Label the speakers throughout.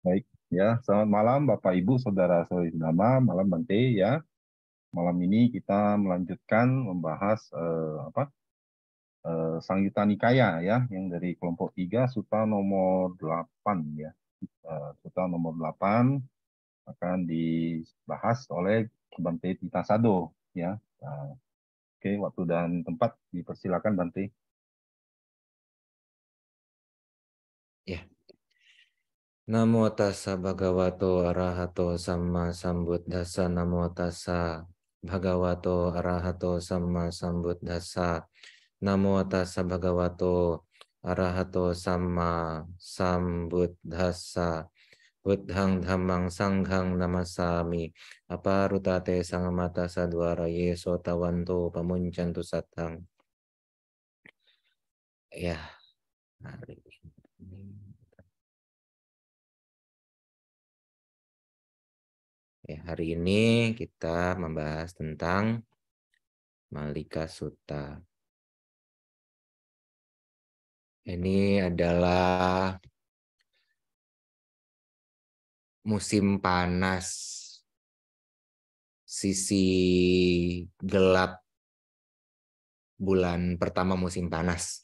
Speaker 1: Baik, ya. Selamat malam Bapak Ibu, Saudara-saudari Nama, malam Bante ya. Malam ini kita melanjutkan membahas Sangyutta Nikaya ya, yang dari kelompok 3 Sutta nomor 8 ya. Sutta nomor 8 akan dibahas oleh Bante Tita Sado ya. Nah, oke, waktu dan tempat dipersilakan Bante.
Speaker 2: Ya. Namo tassa bhagavato arahato samma sambuddhassa. Namo tassa bhagavato arahato samma sambuddhassa. Namo tassa bhagavato arahato samma sambuddhassa. Buddhang dhammang sanghang namasami. Aparutate sangamata sadwara yeso tawanto pamuncantu satang. Ya, hari ini. Ya, hari ini kita membahas tentang Malika Sutta. Ini adalah musim panas, sisi gelap bulan pertama musim panas.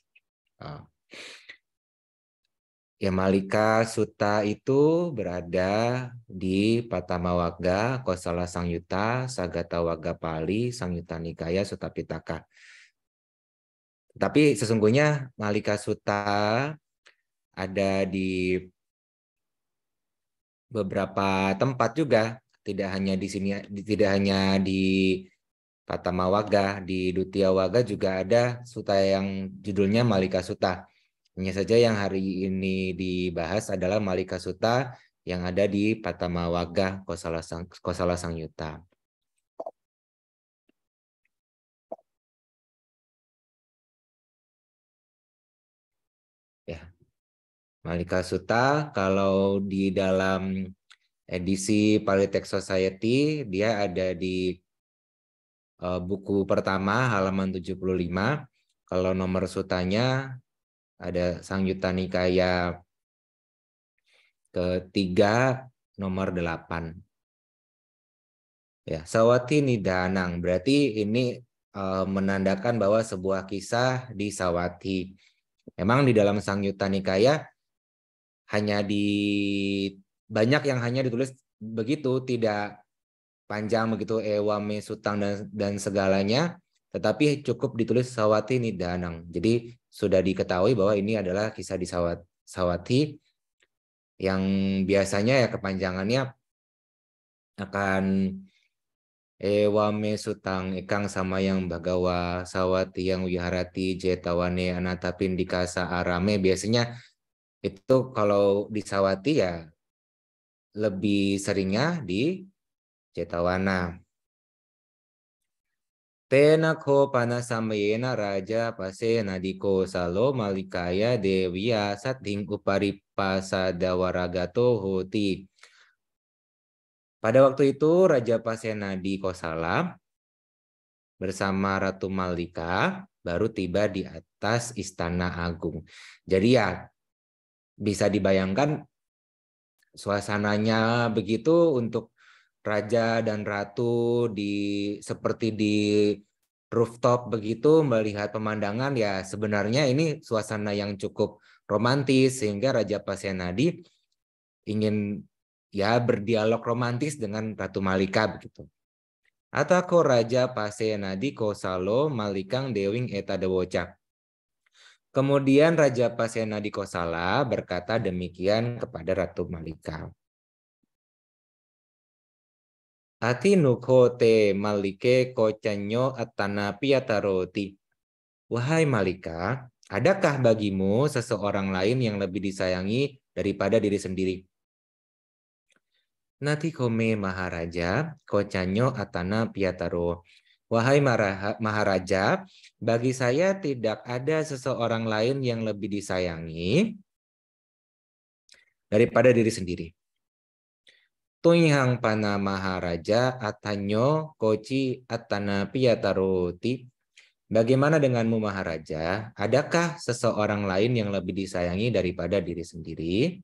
Speaker 2: Ya, Malika Sutta itu berada di Patamawaga, Kosala Sangyutta, Sagata Waga Pali, Sangyutta Nikaya, Sutta Pitaka. Tapi sesungguhnya Malika Sutta ada di beberapa tempat juga, tidak hanya di sini, tidak hanya di Patamawaga, di Dutiawaga juga ada sutta yang judulnya Malika Sutta. Hanya saja yang hari ini dibahas adalah Malika Sutta yang ada di Patamawaga, Kosala Sangyutta. Ya, Malika Sutta kalau di dalam edisi Pali Text Society dia ada di buku pertama halaman 75. Kalau nomor sutanya ada Sangyutta Nikaya ketiga nomor 8. Ya, Sawati Nidanang berarti ini menandakan bahwa sebuah kisah di Sawati. Memang di dalam Sangyutta Nikaya hanya banyak yang hanya ditulis begitu, tidak panjang begitu ewame sutang dan segalanya, tetapi cukup ditulis Sawati Nidanang. Jadi sudah diketahui bahwa ini adalah kisah di Sawati yang biasanya ya kepanjangannya akan ewame sutang ikang sama yang bagawa Sawati yang wiharati jetawane anatapindika arame. Biasanya itu kalau di Sawati ya lebih seringnya di Jetawana. Tena ko panasamayena raja pasena diko salo malikaya dewiya sating uparipasadawaraga hoti. Pada waktu itu Raja Pasena di Kosala bersama Ratu Malika baru tiba di atas Istana Agung. Jadi ya bisa dibayangkan suasananya begitu untuk raja dan ratu seperti di rooftop begitu melihat pemandangan, ya sebenarnya ini suasana yang cukup romantis sehingga Raja Pasenadi ingin ya berdialog romantis dengan Ratu Malika begitu. Atako Raja Pasenadi Kosalo Malikang Dewing Eta Dewoca. Kemudian Raja Pasenadi Kosala berkata demikian kepada Ratu Malika. Ati nukhote malike kocanyo atana piataroti. Wahai Malika, adakah bagimu seseorang lain yang lebih disayangi daripada diri sendiri? Nati kome Maharaja, kocanyo atana piataro. Wahai Maharaja, bagi saya tidak ada seseorang lain yang lebih disayangi daripada diri sendiri. Tunghang pana Maharaja atanyo koci atana piataroti. Bagaimana denganmu Maharaja? Adakah seseorang lain yang lebih disayangi daripada diri sendiri?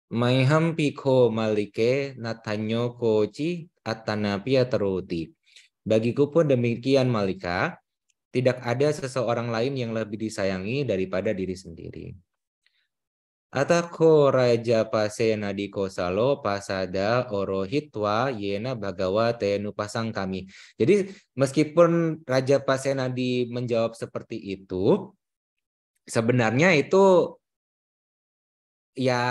Speaker 2: Maiham piko malike natanyo koci atanapia teruti. Bagiku pun demikian Malika, tidak ada seseorang lain yang lebih disayangi daripada diri sendiri. Atako raja pasena di kosalo pasada orohitwa yena bagawa tenu pasang kami. Jadi meskipun Raja Pasenadi menjawab seperti itu, sebenarnya itu ya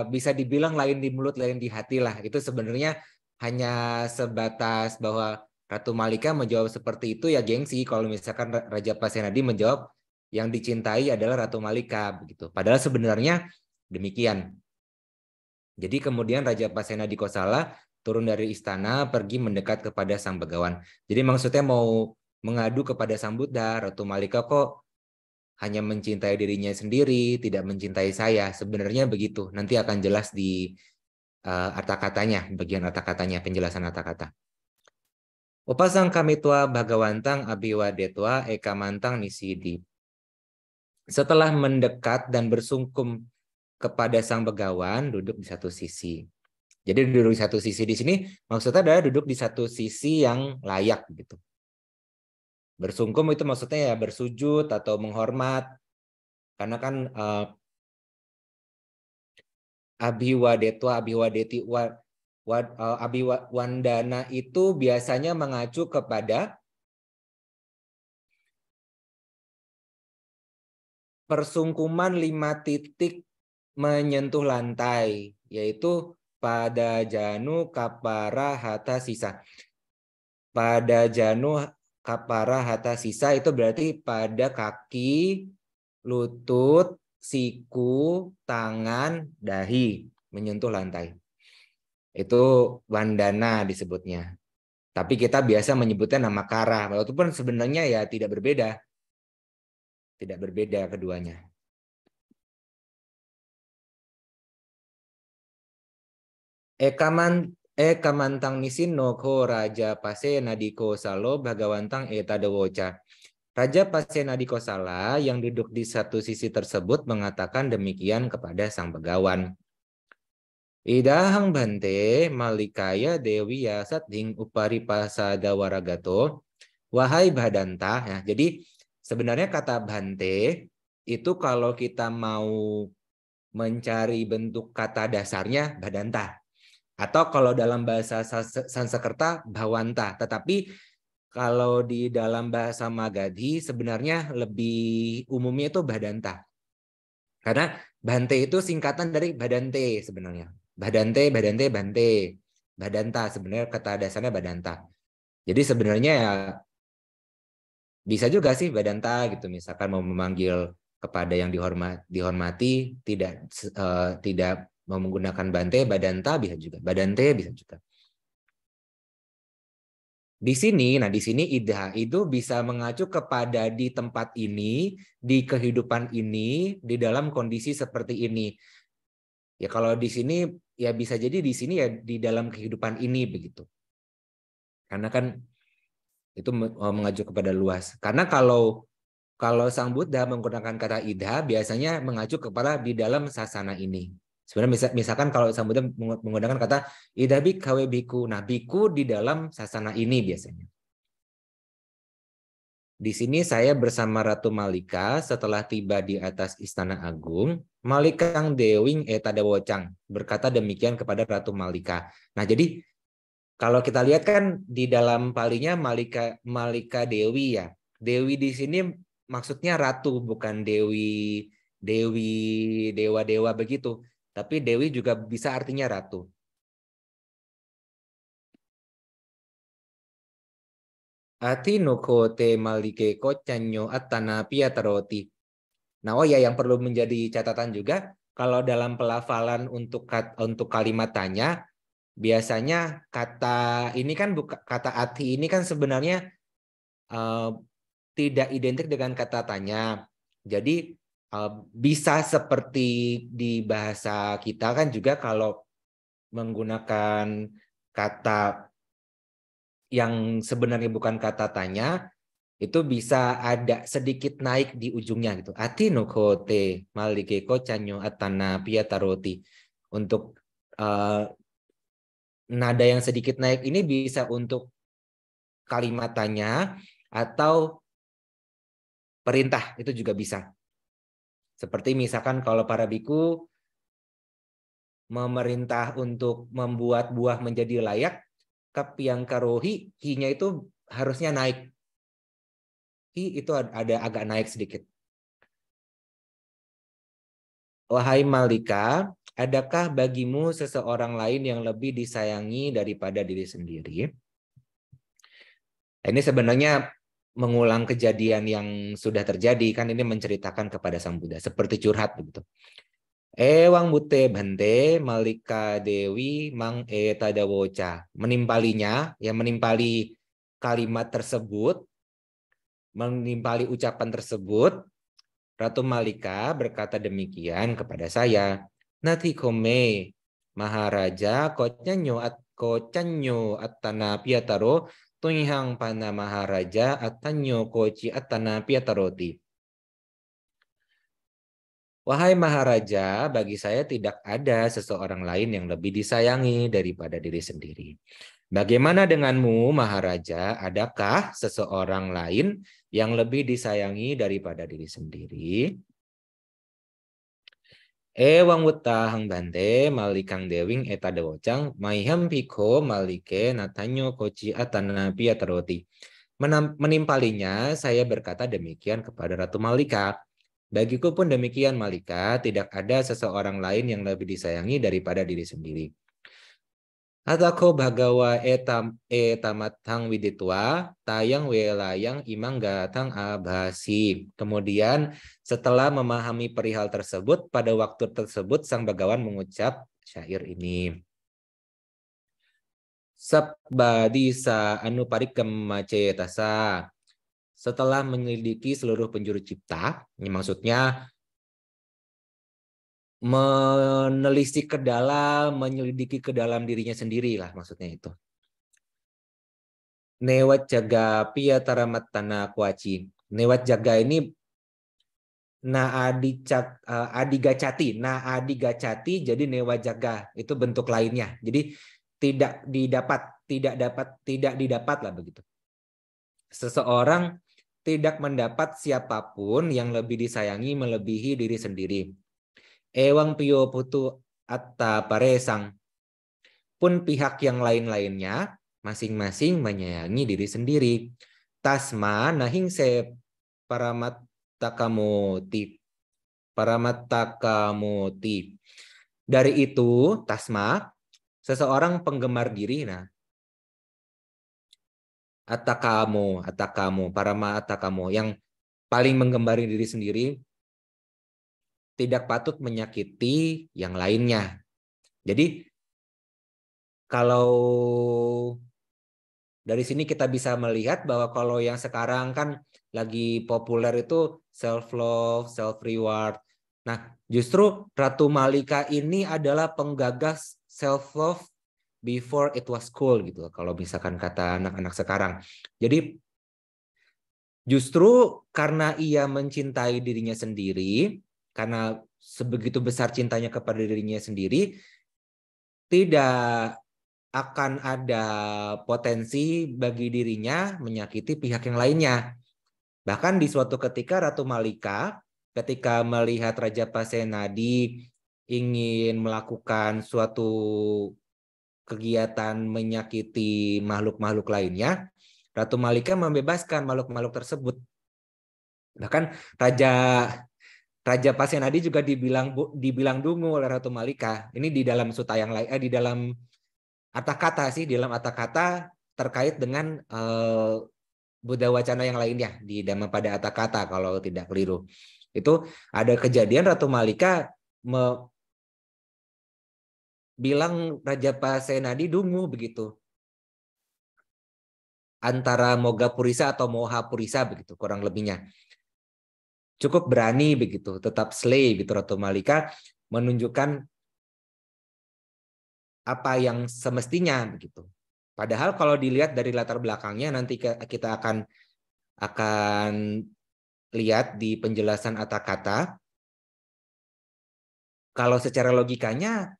Speaker 2: bisa dibilang lain di mulut, lain di hati lah. Itu sebenarnya hanya sebatas bahwa Ratu Malika menjawab seperti itu ya gengsi. Kalau misalkan Raja Pasenadi menjawab yang dicintai adalah Ratu Malika begitu. Padahal sebenarnya demikian. Jadi kemudian Raja Pasenadi Kosala turun dari istana pergi mendekat kepada Sang Begawan. Jadi maksudnya mau mengadu kepada Sang Buddha, Ratu Malika kok hanya mencintai dirinya sendiri, tidak mencintai saya. Sebenarnya begitu. Nanti akan jelas di arta katanya, bagian arta katanya, penjelasan arta kata. Upasang kami tua Bhagawantang abiwadetwa ekamantang nisidi. Setelah mendekat dan bersungkum kepada Sang Begawan, duduk di satu sisi. Jadi duduk di satu sisi di sini maksudnya adalah duduk di satu sisi yang layak gitu. Bersungkum itu maksudnya ya bersujud atau menghormat. Karena kan abiwadetwa, abiwadeti, abiwandana itu biasanya mengacu kepada persungkuman 5 titik menyentuh lantai, yaitu pada janu kapara hata sisa. Pada janu kapara hata sisa itu berarti pada kaki, lutut, siku, tangan, dahi menyentuh lantai. Itu wandana disebutnya. Tapi kita biasa menyebutnya nama kara, walaupun sebenarnya ya tidak berbeda. Tidak berbeda keduanya. Ekamantang nisino ko Raja Pasenadi Kosalo Bhagawantang etadewoca. Raja Pasenadi Kosala yang duduk di satu sisi tersebut mengatakan demikian kepada Sang Begawan. Idahang bante malikaya dewi yasat ding upari pasada waragato. Wahai Badanta. Ya, jadi sebenarnya kata bante itu kalau kita mau mencari bentuk kata dasarnya Badanta. Atau kalau dalam bahasa Sanskerta Bhawanta. Tetapi kalau di dalam bahasa Magadhi sebenarnya lebih umumnya itu Badanta. Karena Bante itu singkatan dari Badante sebenarnya. Badante, Badante, Bante. Badanta sebenarnya kata dasarnya Badanta. Jadi sebenarnya ya bisa juga sih Badanta gitu. Misalkan mau memanggil kepada yang dihormati tidak mau menggunakan Bante, Badanta bisa juga. Badante bisa juga. Di sini idha itu bisa mengacu kepada di tempat ini, di kehidupan ini, di dalam kondisi seperti ini. Ya kalau di sini ya bisa jadi di sini ya di dalam kehidupan ini begitu. Karena kan itu mengacu kepada luas. Karena kalau Sang Buddha menggunakan kata idha biasanya mengacu kepada di dalam sasana ini. Sebenarnya misalkan kalau Sang Buddha menggunakan kata idha bikawe biku. Nah, biku di dalam sasana ini biasanya. Di sini saya bersama Ratu Malika setelah tiba di atas Istana Agung. Malikang Dewing Etadawocang berkata demikian kepada Ratu Malika. Nah, jadi kalau kita lihat kan di dalam palinya Malika Dewi ya. Dewi di sini maksudnya ratu bukan dewi dewa-dewa begitu. Tapi Dewi juga bisa artinya ratu. Atino kote malike kocanyo atana piataroti. Nah, oh ya yang perlu menjadi catatan juga kalau dalam pelafalan untuk kalimat tanya biasanya kata ini kan kata ati ini kan sebenarnya tidak identik dengan kata tanya. Jadi bisa seperti di bahasa kita kan juga kalau menggunakan kata yang sebenarnya bukan kata tanya itu bisa ada sedikit naik di ujungnya gitu. Ati no kote malike ko chanyo atana piataroti. Untuk nada yang sedikit naik ini bisa untuk kalimat tanya atau perintah, itu juga bisa. Seperti misalkan kalau para biku memerintah untuk membuat buah menjadi layak, kapiang karohi, hi-nya itu harusnya naik. Hi itu ada agak naik sedikit. Wahai Malika, adakah bagimu seseorang lain yang lebih disayangi daripada diri sendiri? Ini sebenarnya mengulang kejadian yang sudah terjadi, kan ini menceritakan kepada Sang Buddha, seperti curhat begitu. Ewang bute bante Malika Dewi mang tadawoca. Menimpalinya, ya menimpali kalimat tersebut, menimpali ucapan tersebut, Ratu Malika berkata demikian kepada saya. Nati kome Maharaja kocanyo atana piataro tunihang pana Maharaja atanyo koci atana piataroti. Wahai Maharaja, bagi saya tidak ada seseorang lain yang lebih disayangi daripada diri sendiri. Bagaimana denganmu, Maharaja? Adakah seseorang lain yang lebih disayangi daripada diri sendiri? Ewang wutahang bante malikang dewing etadewocang maiham piko malike natanyo koci atana piataroti. Menimpalinya, saya berkata demikian kepada Ratu Malika. Bagiku pun demikian Malika, tidak ada seseorang lain yang lebih disayangi daripada diri sendiri. Atako bhagawa etamatang widitwa tayang welayang imang gatang abhasi. Kemudian setelah memahami perihal tersebut, pada waktu tersebut Sang Bhagawan mengucap syair ini. Sabbadisa anuparikam macetasa. Setelah menyelidiki seluruh penjuru cipta, ini maksudnya menelisik ke dalam, menyelidiki ke dalam dirinya sendiri lah maksudnya itu. Newat jaga piatara matana kuaci. Newat jaga ini adigacati. Adigacati jadi newat jaga itu bentuk lainnya. Jadi tidak didapat lah begitu. Seseorang tidak mendapat siapapun yang lebih disayangi melebihi diri sendiri. Ewang piyo putu atta paresang. Pun pihak yang lain-lainnya masing-masing menyayangi diri sendiri. Tasma nahing se paramattakamuti. Paramattakamuti. Dari itu, tasma, seseorang penggemar diri, nah, atakamu, paramattakamu, yang paling menggembari diri sendiri, tidak patut menyakiti yang lainnya. Jadi, kalau dari sini kita bisa melihat bahwa kalau yang sekarang kan lagi populer itu self-love, self-reward. Nah, justru Ratu Malika ini adalah penggagas self-love before it was cool gitu. Kalau misalkan kata anak-anak sekarang. Jadi justru karena ia mencintai dirinya sendiri, karena sebegitu besar cintanya kepada dirinya sendiri, tidak akan ada potensi bagi dirinya menyakiti pihak yang lainnya. Bahkan di suatu ketika Ratu Malika ketika melihat Raja Pasenadi ingin melakukan suatu kegiatan menyakiti makhluk-makhluk lainnya, Ratu Malika membebaskan makhluk-makhluk tersebut. Bahkan Raja Pasenadi juga dibilang dungu oleh Ratu Malika. Ini di dalam suta yang lain, di dalam kata-kata sih, di dalam kata-kata terkait dengan Buddha Wacana yang lainnya di Dhammapada Atthakatha kalau tidak keliru. Itu ada kejadian Ratu Malika bilang Raja Pasenadi dungu begitu. Antara Moga Purisa atau Moha Purisa begitu kurang lebihnya. Cukup berani begitu, tetap slay gitu Ratu Malika menunjukkan apa yang semestinya begitu. Padahal kalau dilihat dari latar belakangnya nanti kita akan lihat di penjelasan Atthakatha. Kalau secara logikanya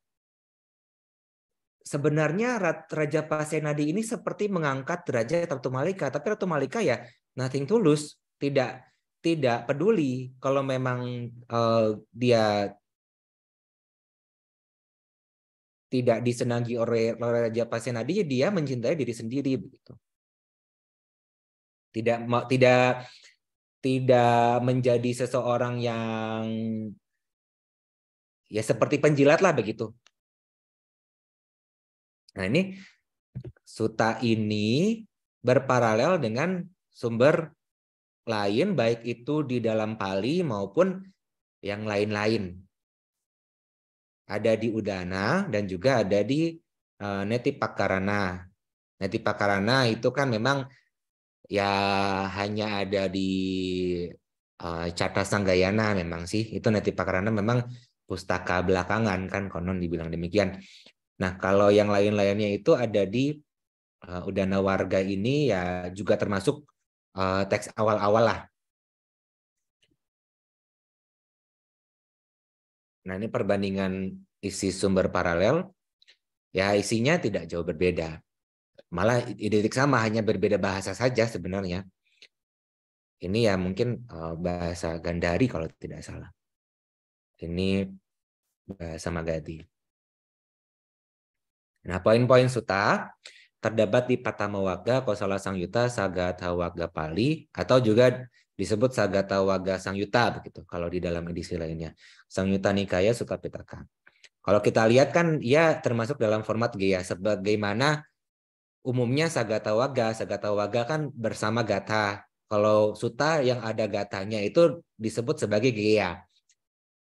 Speaker 2: sebenarnya Raja Pasenadi ini seperti mengangkat derajat Ratu Malika, tapi Ratu Malika ya nothing tulus, tidak peduli kalau memang dia tidak disenangi oleh Raja Pasenadi, dia mencintai diri sendiri begitu. Tidak menjadi seseorang yang ya seperti penjilat lah begitu. Nah, ini suta ini berparalel dengan sumber lain, baik itu di dalam Pali maupun yang lain-lain. Ada di Udana dan juga ada di Netipakarana. Netipakarana itu kan memang ya hanya ada di Cata Sanggayana memang sih. Itu Netipakarana memang pustaka belakangan kan konon dibilang demikian. Nah, kalau yang lain-lainnya itu ada di Udana Warga ini ya juga termasuk teks awal-awal lah. Nah, ini perbandingan isi sumber paralel. Ya, isinya tidak jauh berbeda. Malah identik sama, hanya berbeda bahasa saja sebenarnya. Ini ya mungkin bahasa Gandhari kalau tidak salah. Ini bahasa Magadhi. Nah, poin-poin suta terdapat di Patamawaga, Kosala Sangyuta, Sagatha Wagga Pali, atau juga disebut Sagatha Wagga Sangyuta begitu kalau di dalam edisi lainnya. Sangyuta Nikaya Sutta Pitaka. Kalau kita lihat kan ia termasuk dalam format Geya, sebagaimana umumnya Sagatha Wagga kan bersama Gatha. Kalau Sutta yang ada Gathanya itu disebut sebagai Geya,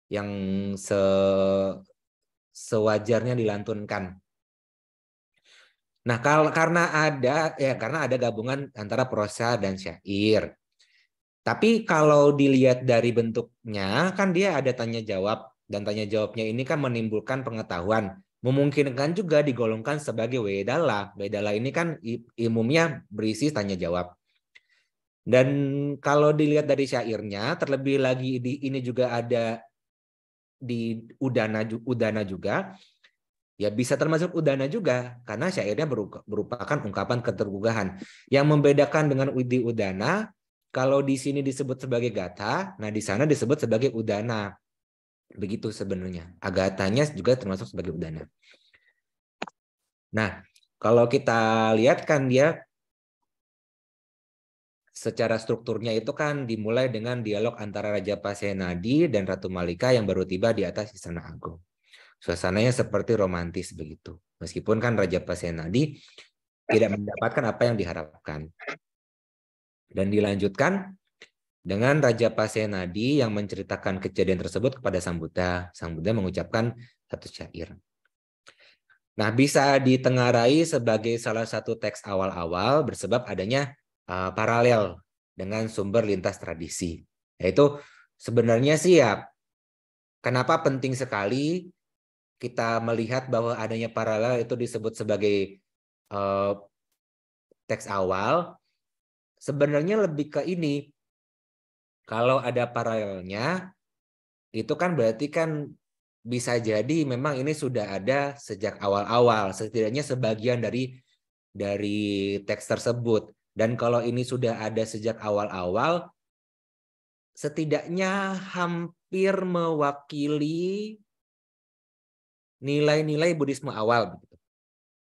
Speaker 2: yang sewajarnya dilantunkan. Nah, karena ada gabungan antara prosa dan syair. Tapi kalau dilihat dari bentuknya, kan dia ada tanya jawab, dan tanya jawabnya ini kan menimbulkan pengetahuan. Memungkinkan juga digolongkan sebagai wedala. Wedala ini kan umumnya berisi tanya jawab. Dan kalau dilihat dari syairnya, terlebih lagi ini juga ada di Udana juga. Ya bisa termasuk Udana juga, karena syairnya merupakan ungkapan ketergugahan. Yang membedakan dengan di Udana, kalau di sini disebut sebagai Gatha, nah di sana disebut sebagai Udana. Begitu sebenarnya. Agatanya juga termasuk sebagai Udana. Nah, kalau kita lihat kan dia secara strukturnya itu kan dimulai dengan dialog antara Raja Pasenadi dan Ratu Malika yang baru tiba di atas Istana Agung. Suasananya seperti romantis begitu. Meskipun kan Raja Pasenadi tidak mendapatkan apa yang diharapkan. Dan dilanjutkan dengan Raja Pasenadi yang menceritakan kejadian tersebut kepada Sang Buddha. Sang Buddha mengucapkan satu syair. Nah, bisa ditengarai sebagai salah satu teks awal-awal bersebab adanya paralel dengan sumber lintas tradisi. Yaitu sebenarnya sih ya, kenapa penting sekali kita melihat bahwa adanya paralel itu disebut sebagai teks awal, sebenarnya lebih ke ini. Kalau ada paralelnya, itu kan berarti kan bisa jadi memang ini sudah ada sejak awal-awal, setidaknya sebagian dari teks tersebut. Dan kalau ini sudah ada sejak awal-awal, setidaknya hampir mewakili nilai-nilai Buddhisme awal.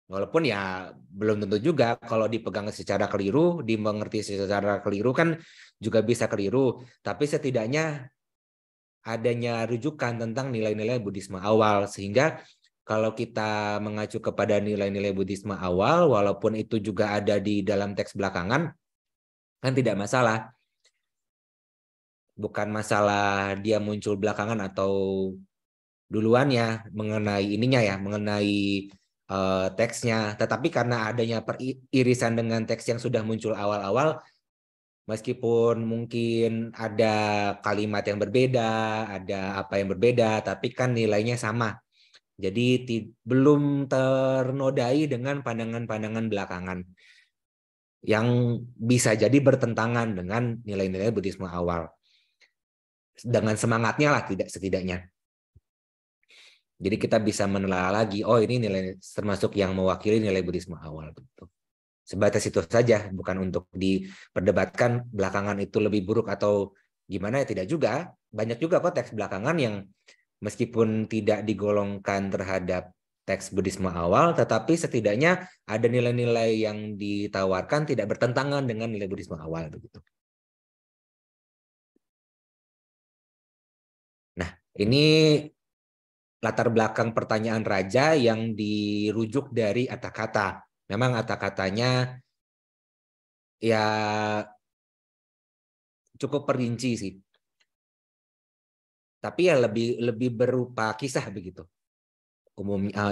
Speaker 2: Walaupun ya belum tentu juga kalau dipegang secara keliru, dimengerti secara keliru kan juga bisa keliru. Tapi setidaknya adanya rujukan tentang nilai-nilai Buddhisme awal. Sehingga kalau kita mengacu kepada nilai-nilai Buddhisme awal, walaupun itu juga ada di dalam teks belakangan, kan tidak masalah. Bukan masalah dia muncul belakangan atau duluannya mengenai ininya ya, mengenai teksnya. Tetapi karena adanya peririsan dengan teks yang sudah muncul awal-awal, meskipun mungkin ada kalimat yang berbeda, ada apa yang berbeda, tapi kan nilainya sama. Jadi belum ternodai dengan pandangan-pandangan belakangan yang bisa jadi bertentangan dengan nilai-nilai Buddhisme awal. Dengan semangatnya lah setidaknya. Jadi kita bisa menelaah lagi, oh ini nilai termasuk yang mewakili nilai buddhisme awal. Sebatas itu saja, bukan untuk diperdebatkan belakangan itu lebih buruk atau gimana, ya tidak juga. Banyak juga kok teks belakangan yang meskipun tidak digolongkan terhadap teks buddhisme awal, tetapi setidaknya ada nilai-nilai yang ditawarkan tidak bertentangan dengan nilai buddhisme awal begitu. Nah, ini latar belakang pertanyaan raja yang dirujuk dari kata-kata. Memang kata-katanya ya cukup perinci sih. Tapi ya lebih berupa kisah begitu.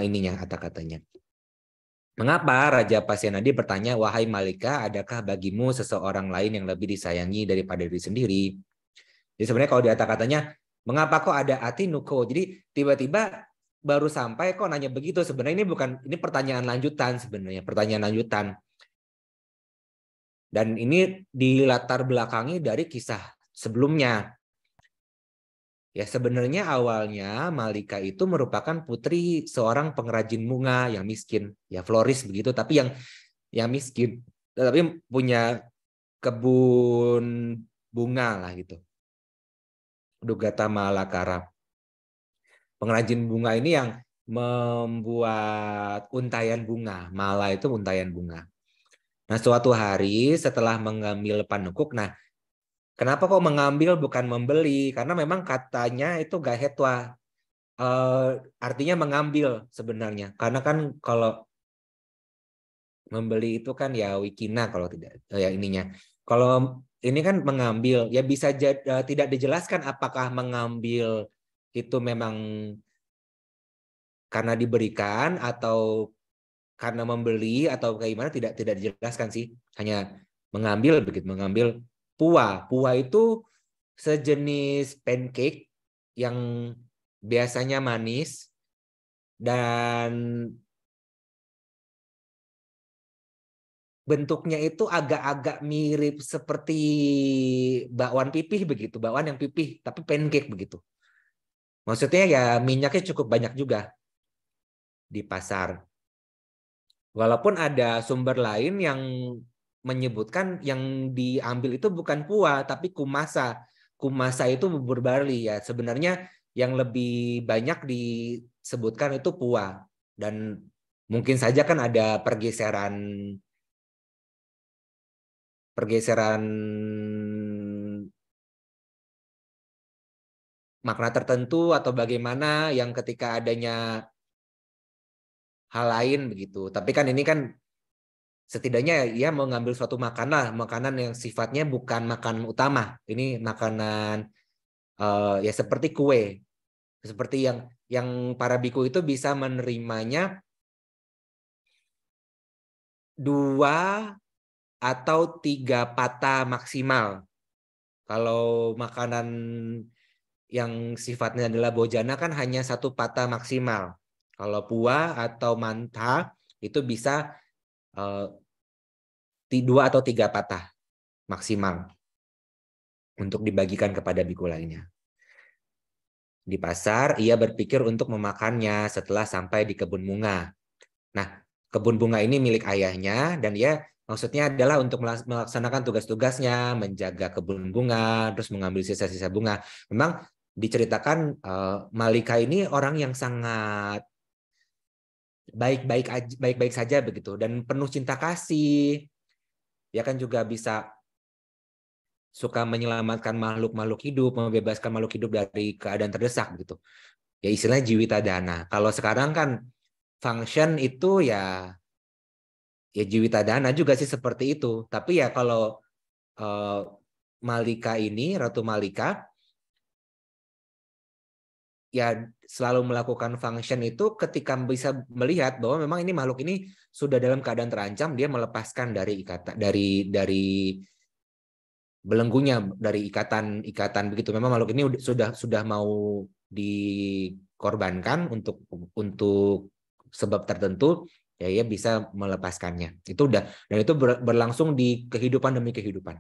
Speaker 2: Ininya kata-katanya. Mengapa Raja Pasyanadi bertanya, wahai Malika, adakah bagimu seseorang lain yang lebih disayangi daripada diri sendiri? Jadi sebenarnya kalau di kata-katanya, mengapa kok ada Atinuko? Jadi tiba-tiba baru sampai kok nanya begitu. Sebenarnya ini pertanyaan lanjutan sebenarnya, pertanyaan lanjutan. Dan ini dilatar belakangi dari kisah sebelumnya. Ya sebenarnya awalnya Malika itu merupakan putri seorang pengrajin bunga yang miskin, ya floris begitu, tapi yang miskin, tapi punya kebun bunga lah gitu. Dugata Malakara. Pengrajin bunga ini yang membuat untayan bunga. Mala itu untayan bunga. Nah, suatu hari setelah mengambil panukuk, nah kenapa kok mengambil bukan membeli? Karena memang katanya itu gahetwa. Artinya mengambil sebenarnya. Karena kan kalau membeli itu kan ya wikina kalau tidak ya ininya. Kalau ini kan mengambil, ya bisa tidak dijelaskan apakah mengambil itu memang karena diberikan atau karena membeli atau kayak gimana, tidak dijelaskan sih. Hanya mengambil begitu, mengambil puwa. Puwa itu sejenis pancake yang biasanya manis dan bentuknya itu agak-agak mirip seperti bakwan pipih begitu, bakwan yang pipih tapi pancake begitu. Maksudnya ya minyaknya cukup banyak juga di pasar. Walaupun ada sumber lain yang menyebutkan yang diambil itu bukan puwa tapi kumasa. Kumasa itu bubur barli ya. Sebenarnya yang lebih banyak disebutkan itu puwa, dan mungkin saja kan ada pergeseran makna tertentu atau bagaimana yang ketika adanya hal lain begitu. Tapi kan ini kan setidaknya ia mengambil suatu makanan yang sifatnya bukan makanan utama. Ini makanan ya seperti kue. Seperti yang para biku itu bisa menerimanya 2 atau 3 patah maksimal. Kalau makanan yang sifatnya adalah bojana kan hanya 1 patah maksimal. Kalau puwa atau mantha itu bisa 2 atau 3 patah maksimal untuk dibagikan kepada biku lainnya. Di pasar, ia berpikir untuk memakannya setelah sampai di kebun bunga. Nah, kebun bunga ini milik ayahnya, dan ia maksudnya adalah untuk melaksanakan tugas-tugasnya, menjaga kebun bunga, terus mengambil sisa-sisa bunga. Memang diceritakan Malika ini orang yang sangat baik-baik saja begitu, dan penuh cinta kasih. Dia kan juga bisa suka menyelamatkan makhluk-makhluk hidup, membebaskan makhluk hidup dari keadaan terdesak gitu. Ya istilahnya jiwita dana. Kalau sekarang kan function itu ya jiwita dana juga sih seperti itu. Tapi ya kalau Malika ini, Ratu Malika, ya selalu melakukan function itu ketika bisa melihat bahwa memang ini makhluk ini sudah dalam keadaan terancam, dia melepaskan dari ikatan dari belenggunya, dari ikatan begitu. Memang makhluk ini sudah mau dikorbankan untuk sebab tertentu, ya ia bisa melepaskannya. Itu udah, dan itu berlangsung di kehidupan demi kehidupan.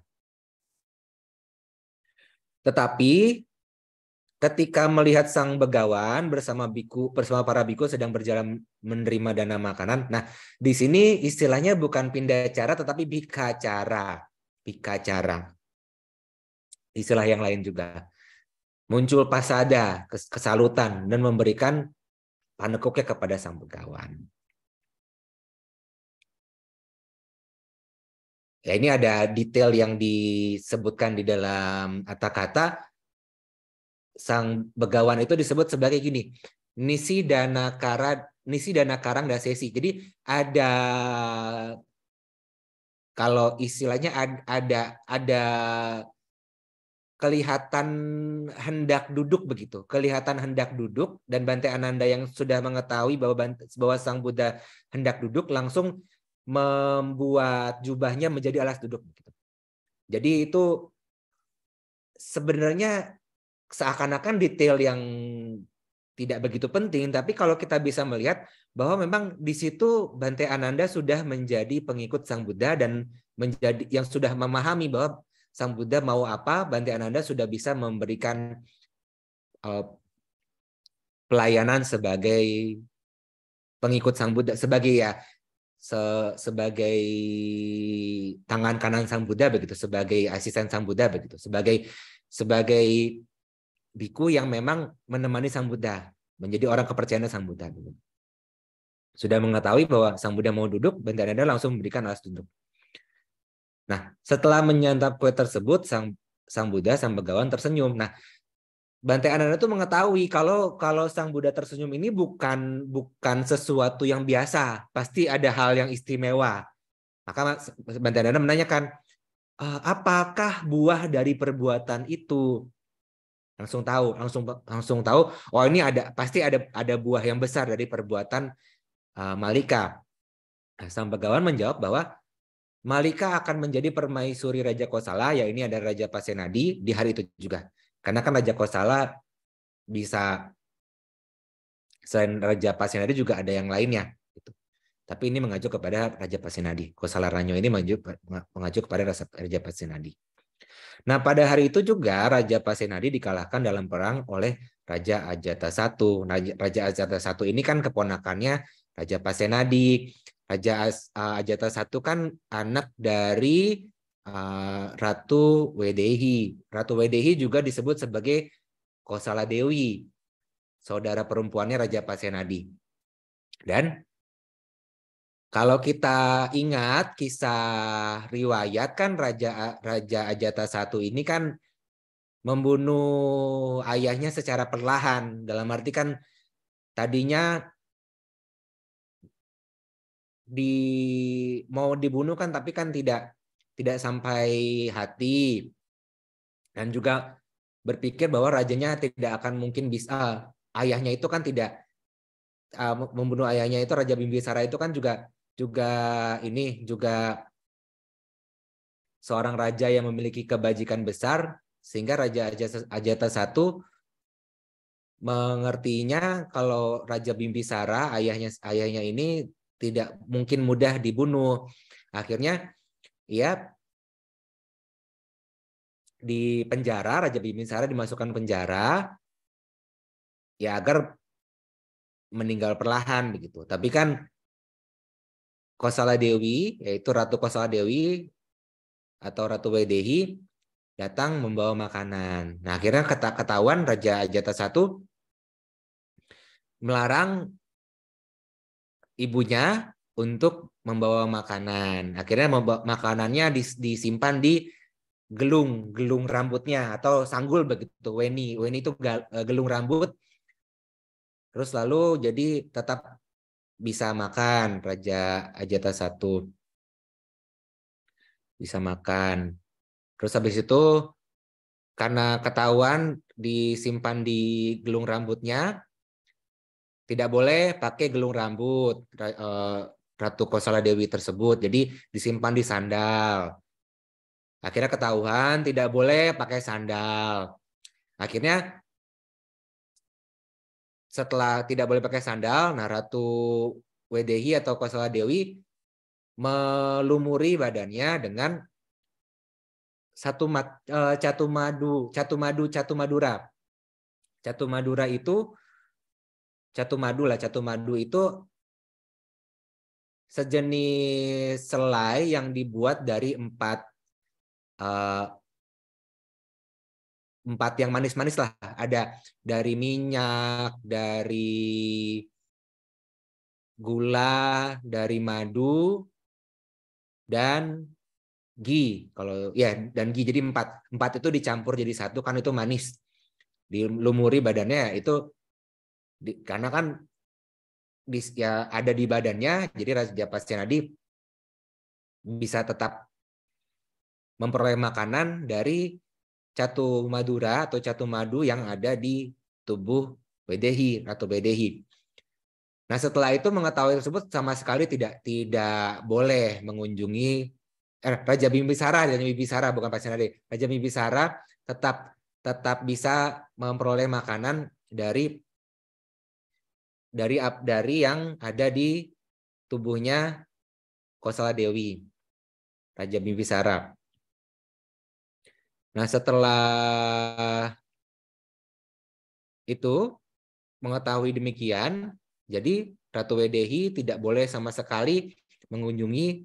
Speaker 2: Tetapi ketika melihat sang begawan bersama para biku sedang berjalan menerima dana makanan. Nah, di sini istilahnya bukan pindacara tetapi bikacara. Bikacara. Istilah yang lain juga. Muncul pasada, kesalutan dan memberikan panekuknya kepada sang begawan. Ya, ini ada detail yang disebutkan di dalam kata-kata. Sang begawan itu disebut sebagai gini, nisi dana karang dasesi. Jadi ada, kalau istilahnya ada kelihatan hendak duduk begitu, kelihatan hendak duduk, dan Bante Ananda yang sudah mengetahui bahwa Sang Buddha hendak duduk langsung membuat jubahnya menjadi alas duduk begitu. Jadi itu sebenarnya seakan-akan detail yang tidak begitu penting, tapi kalau kita bisa melihat bahwa memang di situ Bante Ananda sudah menjadi pengikut Sang Buddha dan menjadi yang sudah memahami bahwa Sang Buddha mau apa, Bante Ananda sudah bisa memberikan pelayanan sebagai pengikut Sang Buddha, sebagai sebagai tangan kanan Sang Buddha begitu, sebagai asisten Sang Buddha begitu, sebagai biku yang memang menemani Sang Buddha, menjadi orang kepercayaan Sang Buddha. Sudah mengetahui bahwa Sang Buddha mau duduk, Bante Ananda langsung memberikan alas duduk. Nah, setelah menyantap kue tersebut, Sang Buddha, Sang Begawan tersenyum. Nah, Bante Ananda itu mengetahui kalau Sang Buddha tersenyum ini bukan sesuatu yang biasa, pasti ada hal yang istimewa. Maka Bante Ananda menanyakan, apakah buah dari perbuatan itu? Langsung tahu. Oh, ini pasti ada buah yang besar dari perbuatan Malika. Nah, Sang Begawan menjawab bahwa Malika akan menjadi permaisuri Raja Kosala, ya ini ada Raja Pasenadi di hari itu juga. Karena kan Raja Kosala bisa, selain Raja Pasenadi juga ada yang lainnya. Gitu. Tapi ini mengacu kepada Raja Pasenadi. Kosala Ranyo ini mengacu kepada Raja Pasenadi. Nah, pada hari itu juga Raja Pasenadi dikalahkan dalam perang oleh Raja Ajata I. Raja Ajata I ini kan keponakannya Raja Pasenadi. Raja Ajata I kan anak dari Ratu Wedehi. Ratu Wedehi juga disebut sebagai Kosala Dewi, saudara perempuannya Raja Pasenadi. Dan kalau kita ingat kisah riwayat kan Raja Ajata I ini kan membunuh ayahnya secara perlahan. Dalam arti kan tadinya mau dibunuh kan, tapi kan tidak sampai hati, dan juga berpikir bahwa rajanya tidak akan mungkin bisa, ayahnya itu kan tidak membunuh ayahnya itu, Raja Bimbisara itu kan juga seorang raja yang memiliki kebajikan besar, sehingga Raja Ajata I mengertinya kalau Raja Bimbisara ayahnya ini tidak mungkin mudah dibunuh. Akhirnya ia di penjara, Raja Bimbisara dimasukkan penjara ya agar meninggal perlahan begitu. Tapi kan Kosala Dewi, yaitu Ratu Kosala Dewi atau Ratu Wedehi, datang membawa makanan. Nah, akhirnya ketahuan Raja Ajata I melarang ibunya untuk membawa makanan. Akhirnya makanannya disimpan di gelung rambutnya atau sanggul begitu. Weni itu gelung rambut. Terus lalu jadi tetap bisa makan Raja Ajata I. Bisa makan. Terus habis itu karena ketahuan disimpan di gelung rambutnya, tidak boleh pakai gelung rambut Ratu Kosala Dewi tersebut. Jadi disimpan di sandal. Akhirnya ketahuan tidak boleh pakai sandal. Akhirnya setelah tidak boleh pakai sandal, nah Ratu Wedehi atau Kosala Dewi melumuri badannya dengan catu madura. Catu Madura itu Catu Madu itu sejenis selai yang dibuat dari empat yang manis-manis lah. Ada dari minyak, dari gula, dari madu, dan ghee. Kalau ya, dan ghee, jadi empat itu dicampur jadi satu, kan itu manis. Dilumuri badannya itu karena kan ya ada di badannya, jadi Raja Pasyanadi bisa tetap memperoleh makanan dari Catu Madura atau Catu Madu yang ada di tubuh Wedehi atau Bedehi. Nah, setelah itu mengetahui tersebut sama sekali tidak boleh mengunjungi Raja Bimbisara bukan Pasyanadi. Raja Bimbisara tetap bisa memperoleh makanan dari yang ada di tubuhnya Kosala Dewi, Raja Bimbisara. Nah, setelah itu mengetahui demikian, jadi Ratu Wedehi tidak boleh sama sekali mengunjungi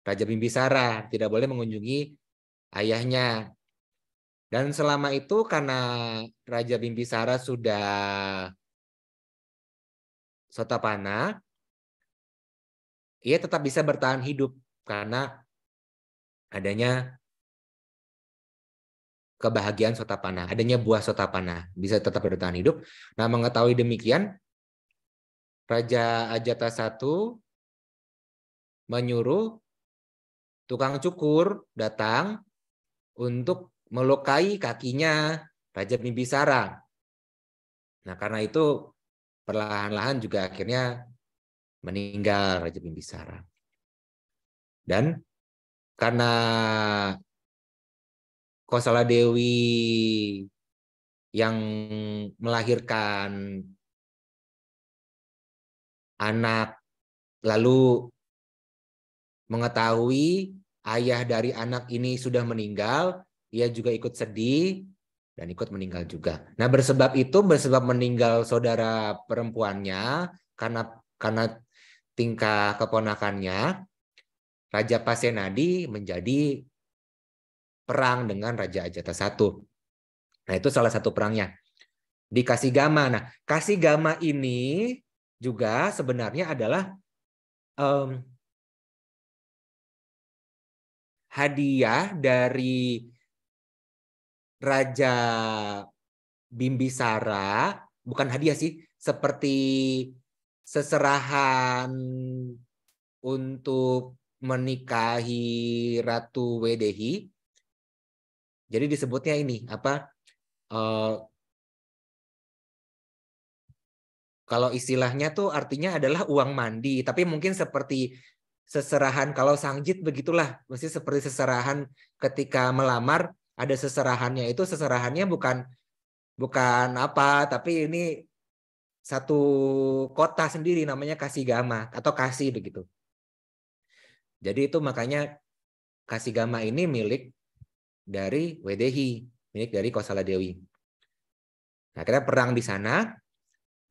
Speaker 2: Raja Bimbisara, tidak boleh mengunjungi ayahnya. Dan selama itu karena Raja Bimbisara sudah Sotapana, ia tetap bisa bertahan hidup karena adanya kebahagiaan Sotapana, adanya buah Sotapana, bisa tetap bertahan hidup. Nah, mengetahui demikian, Raja Ajatasattu menyuruh tukang cukur datang untuk melukai kakinya Raja Bimbisara. Nah, karena itu perlahan-lahan juga akhirnya meninggal Raja Bimbisara. Dan karena Kosala Dewi yang melahirkan anak lalu mengetahui ayah dari anak ini sudah meninggal, ia juga ikut sedih dan ikut meninggal juga. Nah, bersebab meninggal saudara perempuannya karena tingkah keponakannya, Raja Pasenadi menjadi perang dengan Raja Ajatasattu. Nah, itu salah satu perangnya. Di Kasigama. Nah, Kasigama ini juga sebenarnya adalah hadiah dari Raja Bimbisara, bukan hadiah sih, seperti seserahan untuk menikahi Ratu Wedehi. Jadi disebutnya ini kalau istilahnya tuh artinya adalah uang mandi, tapi mungkin seperti seserahan kalau Sangjit begitulah, mesti seperti seserahan ketika melamar ada seserahannya, itu seserahannya bukan apa, tapi ini satu kota sendiri namanya Kasigama atau Kasi begitu. Jadi itu makanya Kasigama ini milik dari Wedehi, milik dari Kosala Dewi. Nah, kita perang di sana.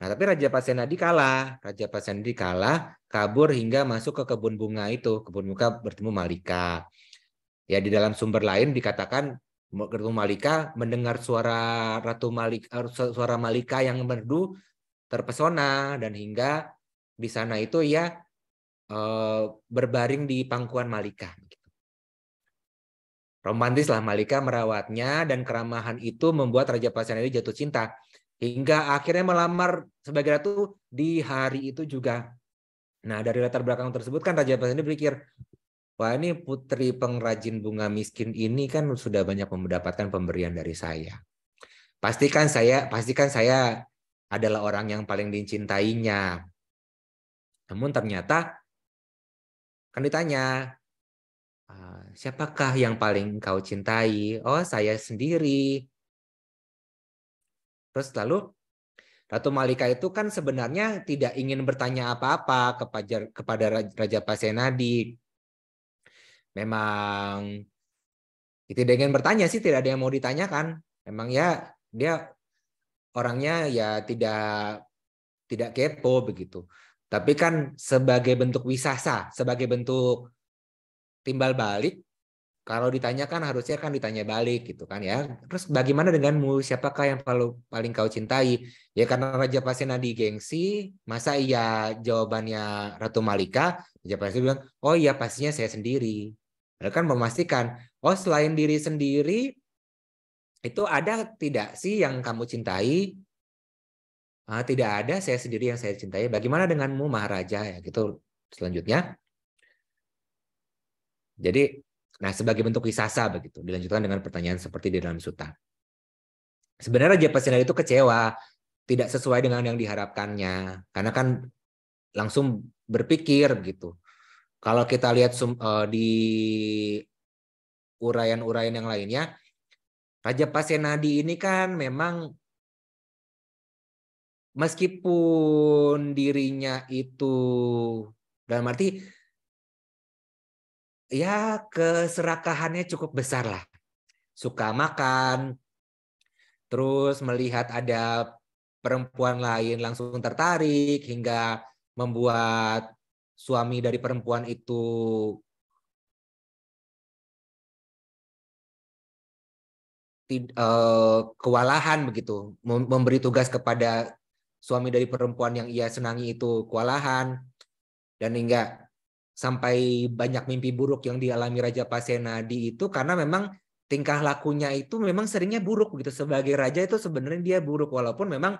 Speaker 2: Nah, tapi Raja Pasenadi kalah. Raja Pasenadi kalah, kabur hingga masuk ke kebun bunga itu. Kebun bunga bertemu Malika. Ya, di dalam sumber lain dikatakan bertemu Malika mendengar suara suara Malika yang merdu, terpesona dan hingga di sana itu ia berbaring di pangkuan Malika. Romantis lah, Malika merawatnya dan keramahan itu membuat Raja Pasenadi jatuh cinta. Hingga akhirnya melamar sebagai ratu di hari itu juga. Nah, dari latar belakang tersebut kan Raja Pasenadi berpikir, wah, ini putri pengrajin bunga miskin ini kan sudah banyak mendapatkan pemberian dari saya. Pastikan saya adalah orang yang paling dicintainya. Namun ternyata kan ditanya, siapakah yang paling kau cintai? Oh, saya sendiri. Terus lalu Ratu Malika itu kan sebenarnya tidak ingin bertanya apa-apa kepada Raja Pasenadi. Memang tidak ingin bertanya sih, tidak ada yang mau ditanyakan. Memang ya dia orangnya ya tidak kepo begitu. Tapi kan sebagai bentuk wisasa, sebagai bentuk timbal balik, kalau ditanyakan harusnya kan ditanya balik gitu kan ya. Terus bagaimana denganmu? Siapakah yang paling kau cintai? Ya karena Raja Pasenadi gengsi, masa iya jawabannya Ratu Malika? Raja Pasenadi bilang, oh iya pastinya saya sendiri. Lalu kan memastikan, oh selain diri sendiri, itu ada tidak sih yang kamu cintai? Tidak ada, saya sendiri yang saya cintai. Bagaimana denganmu Maharaja? Ya gitu selanjutnya. Jadi, nah sebagai bentuk wisasa begitu, dilanjutkan dengan pertanyaan seperti di dalam suta. Sebenarnya Raja Pasenadi itu kecewa, tidak sesuai dengan yang diharapkannya, karena kan langsung berpikir gitu. Kalau kita lihat di uraian-uraian yang lainnya, Raja Pasenadi ini kan memang meskipun dirinya itu dalam arti ya keserakahannya cukup besar lah. Suka makan, terus melihat ada perempuan lain langsung tertarik hingga membuat suami dari perempuan itu kewalahan begitu, memberi tugas kepada suami dari perempuan yang ia senangi itu kewalahan, dan hingga sampai banyak mimpi buruk yang dialami Raja Pasenadi itu karena memang tingkah lakunya itu memang seringnya buruk begitu. Sebagai raja itu sebenarnya dia buruk, walaupun memang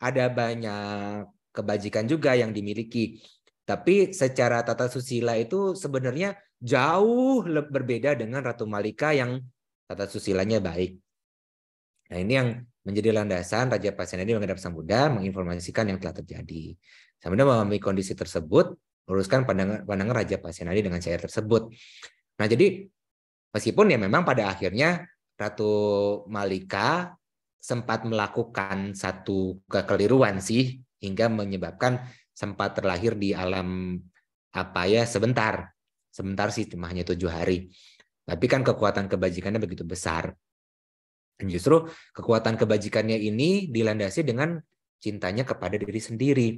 Speaker 2: ada banyak kebajikan juga yang dimiliki. Tapi secara tata susila itu sebenarnya jauh berbeda dengan Ratu Malika yang tata susilanya baik. Nah, ini yang menjadi landasan Raja Pasenadi menghadap Sang Buddha menginformasikan yang telah terjadi. Sang Buddha memahami kondisi tersebut, meluruskan pandangan Raja Pasenadi dengan syair tersebut. Nah, jadi meskipun ya memang pada akhirnya Ratu Malika sempat melakukan satu kekeliruan sih, hingga menyebabkan sempat terlahir di alam apa ya sebentar sih, cuma hanya 7 hari. Tapi kan kekuatan kebajikannya begitu besar. Dan justru kekuatan kebajikannya ini dilandasi dengan cintanya kepada diri sendiri.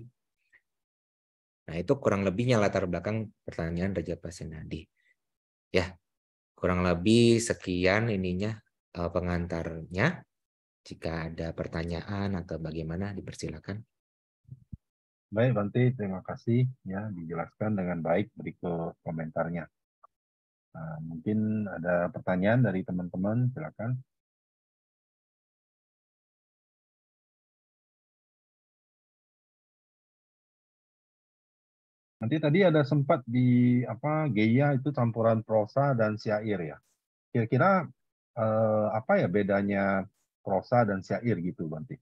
Speaker 2: Nah, itu kurang lebihnya latar belakang pertanyaan Raja Pasenadi. Ya, kurang lebih sekian ininya pengantarnya. Jika ada pertanyaan atau bagaimana, dipersilakan.
Speaker 1: Baik, Bante, terima kasih ya dijelaskan dengan baik berikut komentarnya. Nah, mungkin ada pertanyaan dari teman-teman, silakan. Nanti tadi ada sempat di Geya itu campuran prosa dan syair ya. Kira-kira apa ya bedanya prosa dan syair gitu, Bante?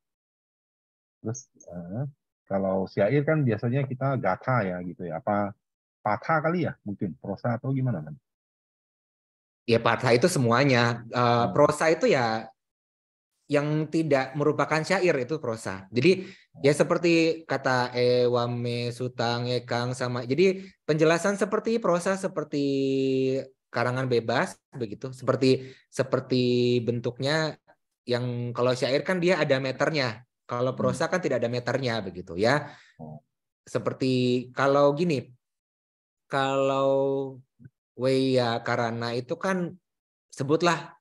Speaker 1: Terus kalau syair kan biasanya kita gatha ya gitu ya. Apa patha kali ya mungkin prosa atau gimana, Bante?
Speaker 2: Ya, patha itu semuanya. Prosa itu ya yang tidak merupakan syair itu prosa. Jadi ya seperti kata ewame sutang ekang sama. Jadi penjelasan seperti prosa seperti karangan bebas begitu. Seperti bentuknya yang kalau syair kan dia ada meternya. Kalau prosa kan tidak ada meternya begitu ya. Seperti kalau gini, kalau Weya Karana itu kan sebutlah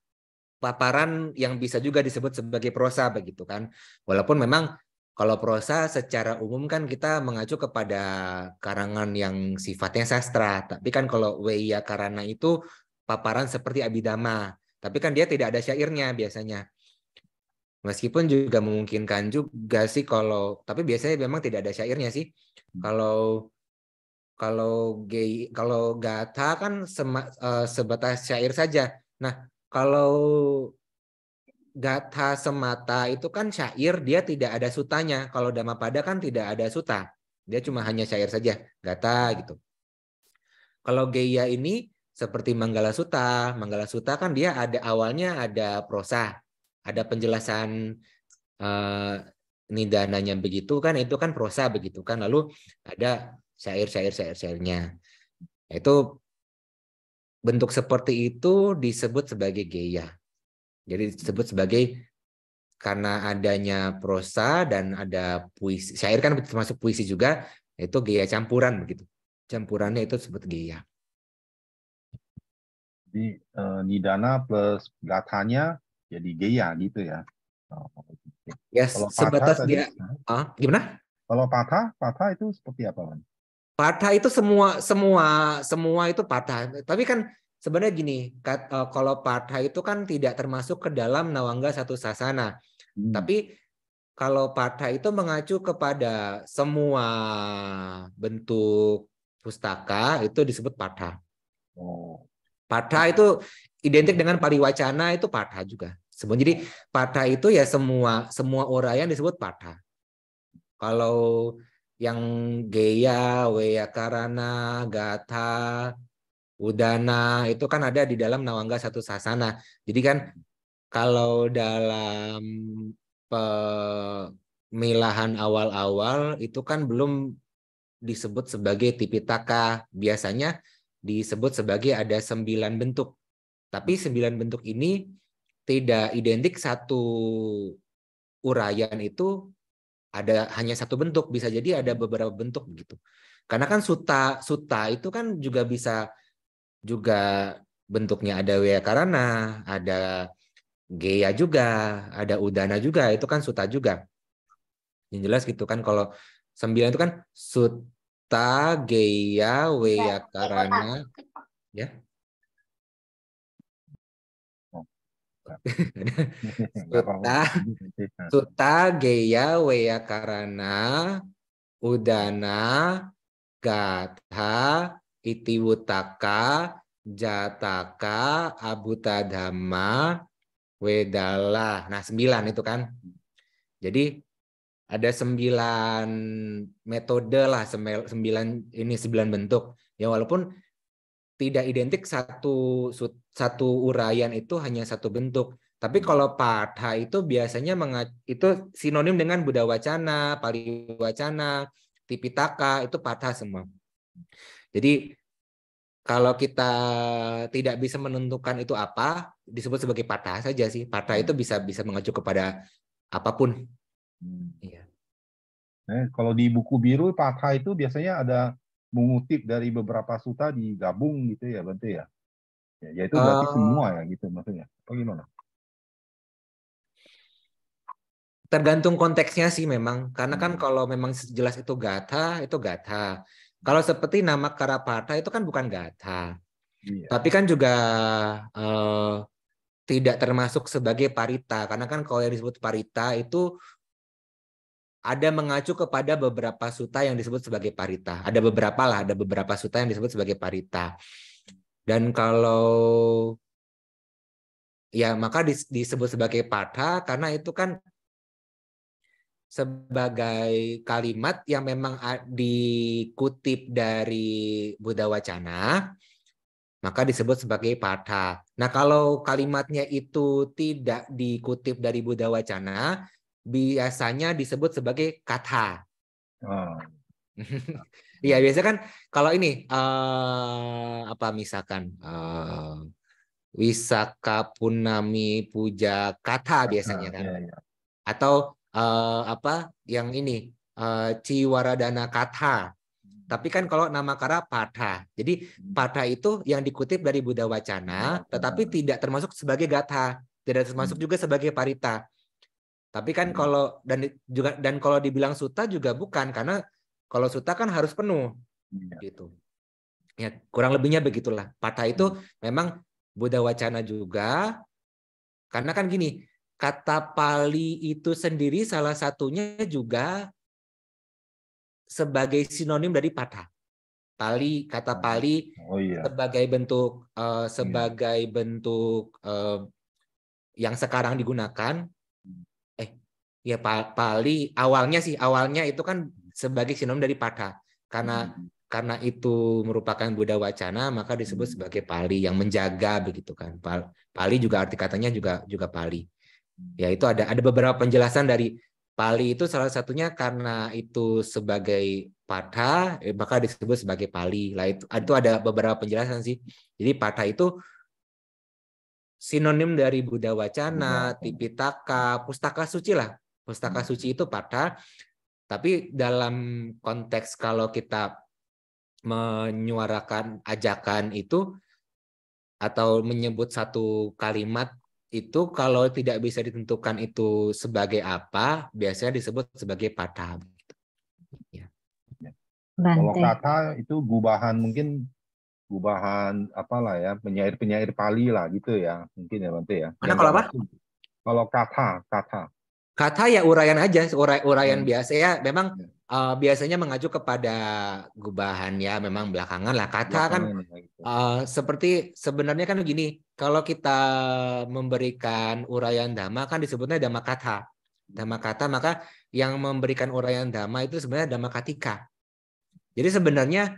Speaker 2: paparan yang bisa juga disebut sebagai prosa begitu kan. Walaupun memang kalau prosa secara umum kan kita mengacu kepada karangan yang sifatnya sastra, tapi kan kalau Weya Karana itu paparan seperti Abhidhamma, tapi kan dia tidak ada syairnya biasanya. Meskipun juga memungkinkan juga sih tapi biasanya memang tidak ada syairnya sih. Kalau Gatha kan sebatas syair saja. Nah, kalau Gatha semata itu kan syair, dia tidak ada sutanya. Kalau Dhammapada kan tidak ada suta. Dia cuma hanya syair saja, Gatha gitu. Kalau Geya ini seperti Manggala Suta kan dia ada awalnya ada prosa, ada penjelasan nidananya begitu kan, itu kan prosa begitu kan. Lalu ada syairnya. Itu bentuk seperti itu disebut sebagai geya. Jadi disebut sebagai karena adanya prosa dan ada puisi. Syair kan termasuk puisi juga, itu gaya campuran begitu. Campurannya itu disebut gaya.
Speaker 1: Jadi nidana plus gathanya jadi gaya gitu ya. Oh, oke.
Speaker 2: Ya
Speaker 1: Kalau patha
Speaker 2: sebatas
Speaker 1: tadi,
Speaker 2: dia gimana?
Speaker 1: kalau patha itu seperti apa, Bang?
Speaker 2: Patah itu semua itu patah. Tapi kan sebenarnya gini, kalau patah itu kan tidak termasuk ke dalam Nawangga Satu Sasana.
Speaker 1: Hmm.
Speaker 2: Tapi kalau patah itu mengacu kepada semua bentuk pustaka itu disebut patah.
Speaker 1: Oh.
Speaker 2: Patah itu identik dengan pariwacana itu patah juga. Jadi patah itu ya semua uraian disebut patah. Kalau yang Geya, Weyakarana, Gatha, Udana itu kan ada di dalam Nawangga Satu Sasana. Jadi kan kalau dalam pemilahan awal-awal itu kan belum disebut sebagai Tipitaka. Biasanya disebut sebagai ada 9 bentuk. Tapi 9 bentuk ini tidak identik satu uraian itu ada hanya satu bentuk, bisa jadi ada beberapa bentuk begitu. Karena kan suta itu kan juga bisa juga bentuknya ada Weyakarana, ada Geya juga, ada Udana juga, itu kan suta juga. Yang jelas gitu kan kalau 9 itu kan suta, Geya, Weyakarana, ya.
Speaker 1: Oh, nggak apa-apa.
Speaker 2: Suta, Suta, Geya, Weyakarana, Udana, Gatha, Itiwutaka, Jataka, Abutadhamma, Wedala. Nah, 9 itu kan. Jadi ada 9 metode lah, 9 bentuk. Ya walaupun tidak identik satu uraian itu hanya satu bentuk. Tapi kalau patha itu biasanya itu sinonim dengan Buddha Wacana, Pali Wacana, Tipitaka, itu patha semua. Jadi kalau kita tidak bisa menentukan itu apa, disebut sebagai patah saja sih. Patah itu bisa mengacu kepada apapun. Iya.
Speaker 1: Kalau di buku biru patha itu biasanya ada mengutip dari beberapa suta digabung gitu ya, Bante ya. Ya itu berarti semua ya gitu maksudnya. Apa gimana?
Speaker 2: Tergantung konteksnya sih memang. Karena kan kalau memang jelas itu gatha. Kalau seperti nama Karapatha itu kan bukan gatha.
Speaker 1: Iya.
Speaker 2: Tapi kan juga tidak termasuk sebagai parita. Karena kan kalau yang disebut parita itu ada mengacu kepada beberapa suta yang disebut sebagai parita. Ada beberapa suta yang disebut sebagai parita. Dan kalau ya maka disebut sebagai patha karena itu kan sebagai kalimat yang memang dikutip dari Buddha Wacana, maka disebut sebagai patha. Nah, kalau kalimatnya itu tidak dikutip dari Buddha Wacana, biasanya disebut sebagai katha.
Speaker 1: Oh.
Speaker 2: Iya, biasanya kan kalau ini apa misalkan Wisaka Punami Puja Katha biasanya kan.
Speaker 1: Iya, iya.
Speaker 2: Atau apa yang ini Ciwaradana Katha. Tapi kan kalau nama kara Patha. Jadi Patha itu yang dikutip dari Buddha Wacana, tetapi tidak termasuk sebagai gatha, tidak termasuk juga sebagai parita. Tapi kan kalau dan kalau dibilang suta juga bukan karena kalau suta kan harus penuh gitu. Ya, kurang lebihnya begitulah. Patha itu memang Buddha Wacana juga karena kan gini, kata Pali itu sendiri salah satunya juga sebagai sinonim dari patha. Kata Pali
Speaker 1: Oh iya.
Speaker 2: sebagai bentuk yang sekarang digunakan. Ya Pali awalnya itu kan sebagai sinonim dari patha. Karena itu merupakan Buddha Wacana maka disebut sebagai Pali yang menjaga begitu kan. Pali juga arti katanya juga Pali. Ya itu ada beberapa penjelasan dari Pali itu salah satunya karena itu sebagai patha maka disebut sebagai Pali. Lah itu ada beberapa penjelasan sih. Jadi patha itu sinonim dari Buddha Wacana,
Speaker 1: Buddha.
Speaker 2: Tipitaka, pustaka suci lah. Pustaka suci itu patah. Tapi dalam konteks kalau kita menyuarakan ajakan itu atau menyebut satu kalimat itu kalau tidak bisa ditentukan itu sebagai apa, biasanya disebut sebagai patah. Ya.
Speaker 1: Kalau
Speaker 3: Bante.
Speaker 1: kata itu gubahan, mungkin gubahan apalah ya, penyair-penyair Pali lah gitu ya, mungkin ya Bante ya.
Speaker 2: Mana
Speaker 1: Yang
Speaker 2: kalau
Speaker 1: nggak
Speaker 2: apa?
Speaker 1: masuk. Kalau kata.
Speaker 2: Kata ya uraian aja, uraian
Speaker 1: Hmm.
Speaker 2: biasa ya. Memang
Speaker 1: Ya.
Speaker 2: biasanya mengacu kepada gubahan ya, memang belakangan lah. Kata kan
Speaker 1: Belakangan ya, gitu.
Speaker 2: seperti sebenarnya kan begini, kalau kita memberikan uraian dhamma kan disebutnya dhamma kata. Dhamma kata, maka yang memberikan uraian dhamma itu sebenarnya dhamma katika. Jadi sebenarnya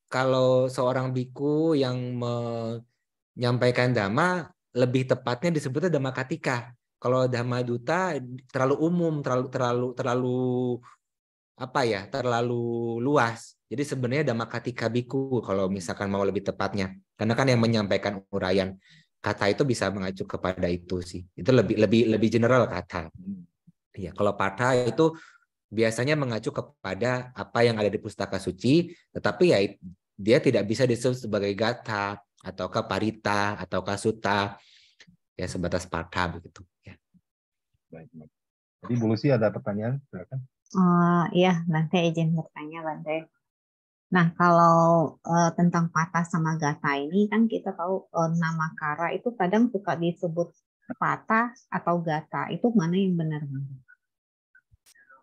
Speaker 2: kalau seorang biku yang menyampaikan dhamma, lebih tepatnya disebutnya dhamma katika. Kalau dhamma duta terlalu umum, terlalu apa ya, terlalu luas. Jadi sebenarnya dhamma katika biku kalau misalkan mau lebih tepatnya. Karena kan yang menyampaikan uraian kata itu bisa mengacu kepada itu sih. Itu lebih general kata. Ya, kalau patha itu biasanya mengacu kepada apa yang ada di pustaka suci, tetapi ya dia tidak bisa disebut sebagai gatha ataukah parita ataukah sutta, ya sebatas patha begitu. Ya.
Speaker 1: Baik. Jadi Bu Lucy ada pertanyaan, silakan.
Speaker 3: Iya, Bante izin bertanya, Bante. Nah, kalau tentang patah sama gata ini kan kita tahu nama kara itu kadang suka disebut patah atau gata. Itu mana yang benar, Bante?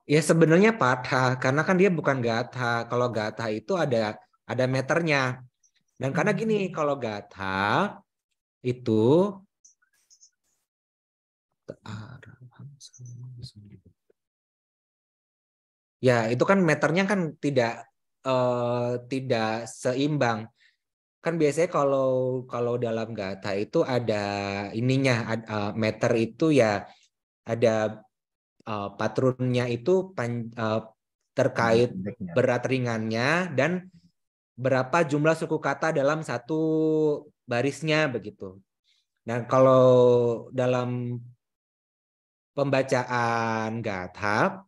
Speaker 2: Ya sebenarnya patha karena kan dia bukan gatha. Kalau gatha itu ada meternya. Dan karena gini, kalau gatha itu ya itu kan meternya kan tidak seimbang. Kan biasanya kalau dalam gatha itu ada ininya, meter itu ya ada patronnya itu terkait berat ringannya dan berapa jumlah suku kata dalam satu barisnya begitu. Dan kalau dalam pembacaan gatha,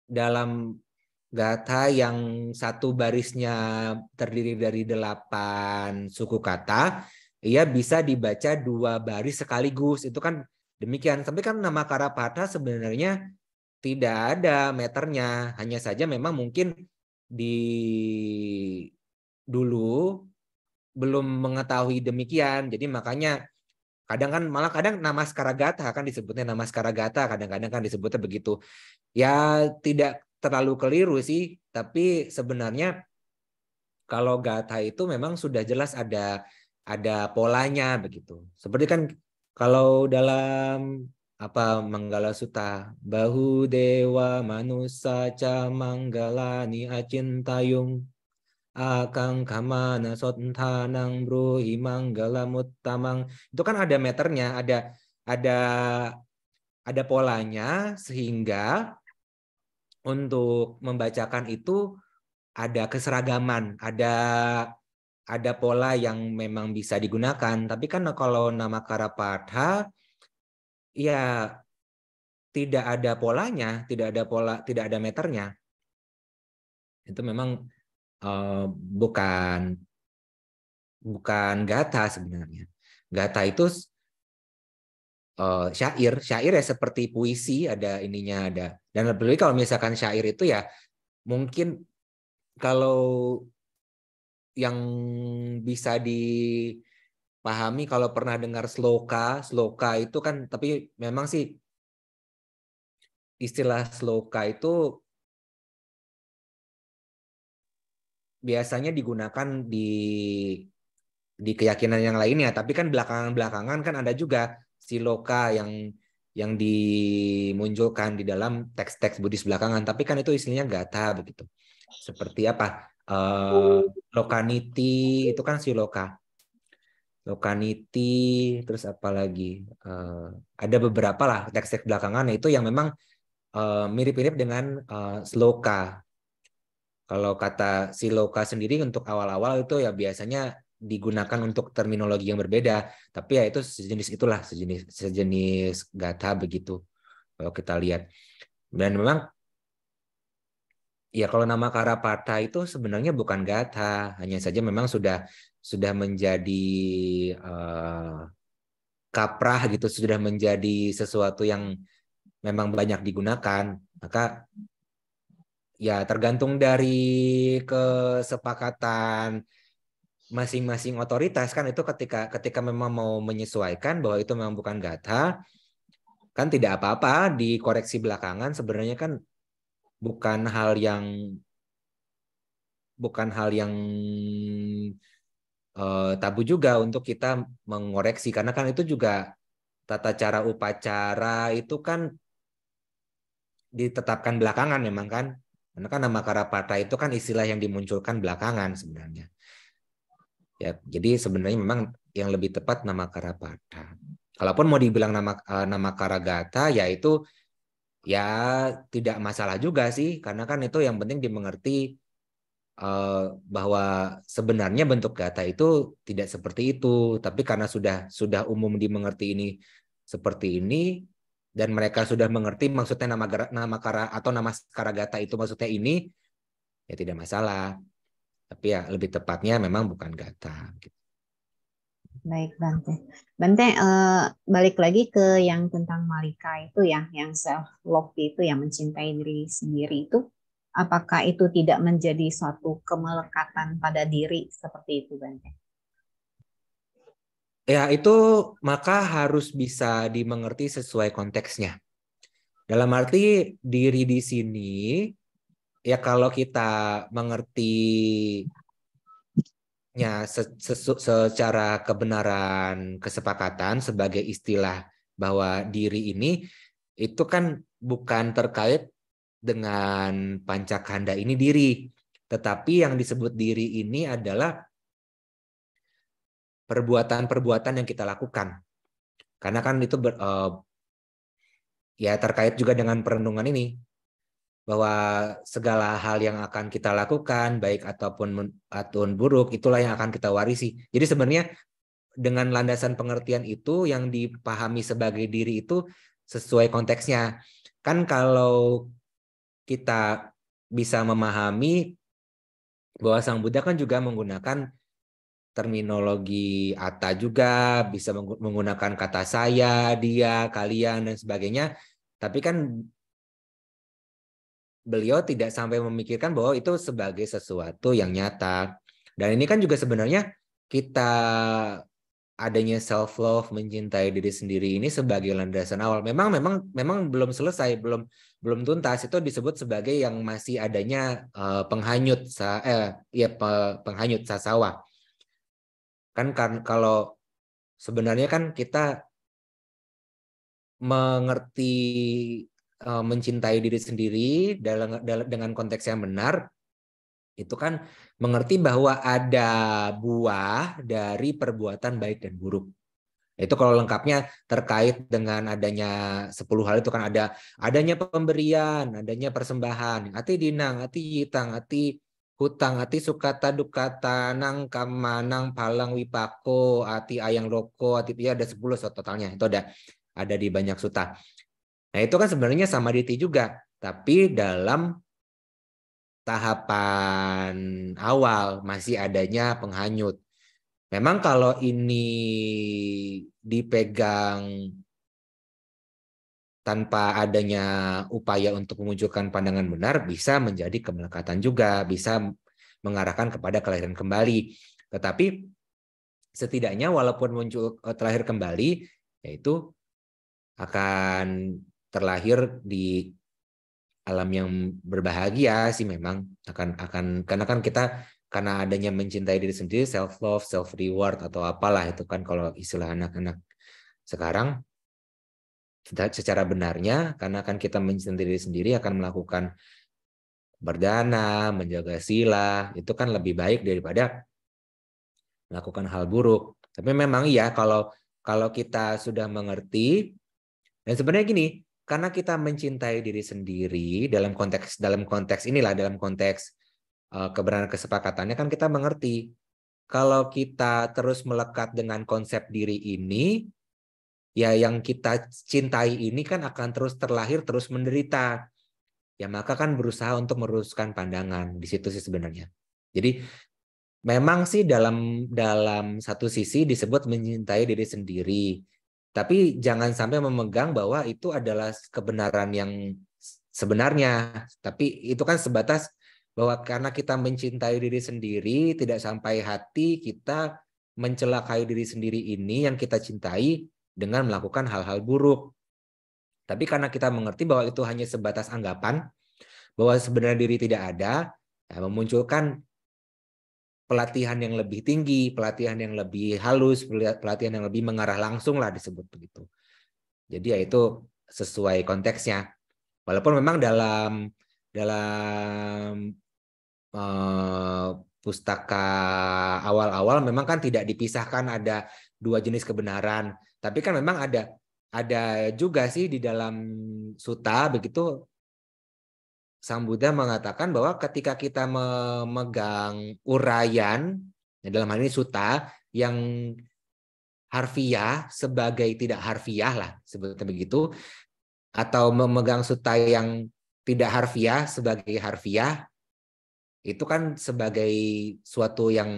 Speaker 2: dalam gatha yang satu barisnya terdiri dari 8 suku kata, ia bisa dibaca 2 baris sekaligus. Itu kan demikian. Tapi kan nama Karapatha sebenarnya tidak ada meternya. Hanya saja memang mungkin dulu belum mengetahui demikian. Jadi makanya kadang nama Skaragata kan disebutnya nama Skaragata, kadang-kadang kan disebutnya begitu. Ya tidak terlalu keliru sih, tapi sebenarnya kalau gatha itu memang sudah jelas ada polanya begitu. Seperti kan kalau dalam Manggala Sutta, bahu dewa manusa ca manggalani acintayung akang kamana sottanang bruhi manggalamuttamang. Itu kan ada meternya, ada polanya, sehingga untuk membacakan itu ada keseragaman, ada pola yang memang bisa digunakan. Tapi kan kalau nama Karapatha ya tidak ada polanya, tidak ada meternya. Itu memang bukan gatha sebenarnya. Gatha itu syair ya seperti puisi, ada ininya ada. Dan lebih kalau misalkan syair itu ya mungkin kalau yang bisa dipahami kalau pernah dengar sloka itu kan, tapi memang sih istilah sloka itu biasanya digunakan di keyakinan yang lainnya, tapi kan belakangan kan ada juga siloka yang dimunculkan di dalam teks-teks Buddhis belakangan, tapi kan itu istilahnya gatha begitu. Seperti apa? Lokaniti itu kan siloka. Lokaniti, terus apa lagi? Ada beberapa lah teks-teks belakangan itu yang memang mirip-mirip dengan sloka. Kalau kata siloka sendiri untuk awal-awal itu ya biasanya digunakan untuk terminologi yang berbeda, tapi ya itu itulah sejenis gatha begitu kalau kita lihat. Dan memang ya kalau nama Karapata itu sebenarnya bukan gatha, hanya saja memang sudah menjadi kaprah gitu, sudah menjadi sesuatu yang memang banyak digunakan. Maka ya tergantung dari kesepakatan masing-masing otoritas kan, itu ketika memang mau menyesuaikan bahwa itu memang bukan gatha, kan tidak apa-apa dikoreksi belakangan, sebenarnya kan bukan hal yang tabu juga untuk kita mengoreksi, karena kan itu juga tata cara upacara itu kan ditetapkan belakangan memang kan, karena kan nama Karapata itu kan istilah yang dimunculkan belakangan sebenarnya. Ya, jadi sebenarnya memang yang lebih tepat nama Karapata. Kalaupun mau dibilang nama Karagata, ya itu ya tidak masalah juga sih, karena kan itu yang penting dimengerti bahwa sebenarnya bentuk gatha itu tidak seperti itu, tapi karena sudah umum dimengerti ini seperti ini, dan mereka sudah mengerti maksudnya nama Kara atau nama Karagata itu maksudnya ini, ya tidak masalah. Tapi ya lebih tepatnya memang bukan gatha.
Speaker 3: Baik, Bante. Bante, balik lagi ke yang tentang Malika itu ya, yang self love itu, yang mencintai diri sendiri itu, apakah itu tidak menjadi suatu kemelekatan pada diri seperti itu, Bante?
Speaker 2: Ya, itu maka harus bisa dimengerti sesuai konteksnya. Dalam arti diri di sini, ya kalau kita mengertinya secara kebenaran kesepakatan sebagai istilah bahwa diri ini itu kan bukan terkait dengan pancakanda ini diri, tetapi yang disebut diri ini adalah perbuatan-perbuatan yang kita lakukan. Karena kan itu ya terkait juga dengan perenungan ini, bahwa segala hal yang akan kita lakukan, baik ataupun buruk, itulah yang akan kita warisi. Jadi sebenarnya dengan landasan pengertian itu yang dipahami sebagai diri itu sesuai konteksnya. Kan kalau kita bisa memahami bahwa Sang Buddha kan juga menggunakan terminologi atta juga, bisa menggunakan kata saya, dia, kalian, dan sebagainya. Tapi kan beliau tidak sampai memikirkan bahwa itu sebagai sesuatu yang nyata. Dan ini kan juga sebenarnya kita adanya self love, mencintai diri sendiri ini sebagai landasan awal. Memang belum selesai, belum tuntas. Itu disebut sebagai yang masih adanya penghanyut sasawa. Kan kalau sebenarnya kan kita mengerti mencintai diri sendiri dengan konteks yang benar, itu kan mengerti bahwa ada buah dari perbuatan baik dan buruk. Itu kalau lengkapnya terkait dengan adanya 10 hal itu kan adanya pemberian, adanya persembahan, ati dinang, ati yitang, ati hutang, ati sukata dukata, nang kama, nang palang wipako, ati ayang loko, ati ya ada 10 totalnya. Itu ada di banyak sutta. Nah, itu kan sebenarnya samadhi juga, tapi dalam tahapan awal masih adanya penghanyut. Memang kalau ini dipegang tanpa adanya upaya untuk memunculkan pandangan benar, bisa menjadi kemelekatan juga, bisa mengarahkan kepada kelahiran kembali. Tetapi setidaknya walaupun muncul terlahir kembali, yaitu akan terlahir di alam yang berbahagia sih, memang akan karena kan kita karena adanya mencintai diri sendiri, self love, self reward atau apalah itu kan kalau istilah anak-anak sekarang, secara benarnya karena kan kita mencintai diri sendiri akan melakukan berdana, menjaga sila, itu kan lebih baik daripada melakukan hal buruk. Tapi memang ya kalau kita sudah mengerti, dan sebenarnya gini, karena kita mencintai diri sendiri dalam konteks inilah, dalam konteks kebenaran kesepakatannya kan kita mengerti kalau kita terus melekat dengan konsep diri ini, ya yang kita cintai ini kan akan terus terlahir, terus menderita. Ya maka kan berusaha untuk meluruskan pandangan di situ sih sebenarnya. Jadi memang sih dalam satu sisi disebut mencintai diri sendiri. Tapi jangan sampai memegang bahwa itu adalah kebenaran yang sebenarnya. Tapi itu kan sebatas bahwa karena kita mencintai diri sendiri, tidak sampai hati kita mencelakai diri sendiri ini yang kita cintai dengan melakukan hal-hal buruk. Tapi karena kita mengerti bahwa itu hanya sebatas anggapan, bahwa sebenarnya diri tidak ada, ya memunculkan pelatihan yang lebih tinggi, pelatihan yang lebih halus, pelatihan yang lebih mengarah langsung lah disebut begitu. Jadi ya itu sesuai konteksnya. Walaupun memang dalam pustaka awal-awal memang kan tidak dipisahkan ada dua jenis kebenaran. Tapi kan memang ada juga sih di dalam sutta begitu Sang Buddha mengatakan bahwa ketika kita memegang uraian, dalam hal ini sutta, yang harfiah sebagai tidak harfiah lah, sebetulnya begitu, atau memegang sutta yang tidak harfiah sebagai harfiah, itu kan sebagai suatu yang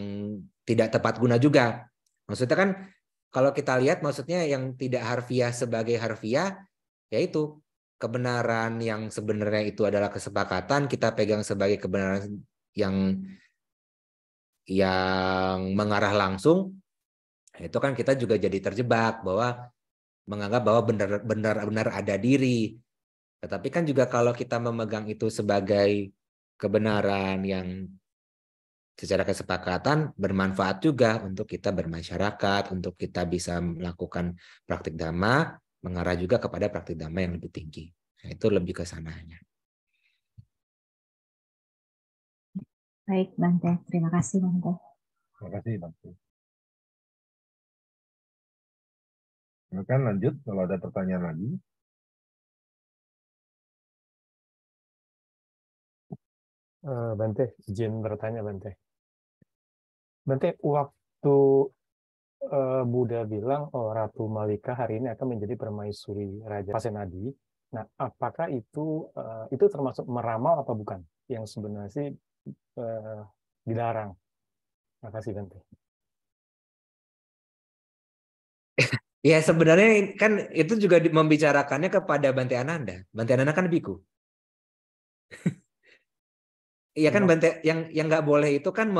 Speaker 2: tidak tepat guna juga. Maksudnya kan kalau kita lihat maksudnya yang tidak harfiah sebagai harfiah, yaitu kebenaran yang sebenarnya itu adalah kesepakatan, kita pegang sebagai kebenaran yang mengarah langsung, itu kan kita juga jadi terjebak bahwa menganggap bahwa benar-benar ada diri. Tetapi kan juga kalau kita memegang itu sebagai kebenaran yang secara kesepakatan bermanfaat juga untuk kita bermasyarakat, untuk kita bisa melakukan praktik dhamma, mengarah juga kepada praktik dhamma yang lebih tinggi. Nah, itu lebih ke sananya.
Speaker 3: Baik, Bante. Terima kasih, Bante.
Speaker 1: Terima kasih, Bante. Silakan lanjut kalau ada pertanyaan lagi.
Speaker 4: Bante, izin bertanya, Bante. Bante, waktu Buddha bilang, Ratu Malika hari ini akan menjadi permaisuri Raja Pasenadi. Nah, apakah itu termasuk meramal apa bukan? Yang sebenarnya sih dilarang. Terima kasih, Bante.
Speaker 2: Ya sebenarnya kan itu juga membicarakannya kepada Bante Ananda. Bante Ananda kan biku. Iya kan Bante, yang nggak boleh itu kan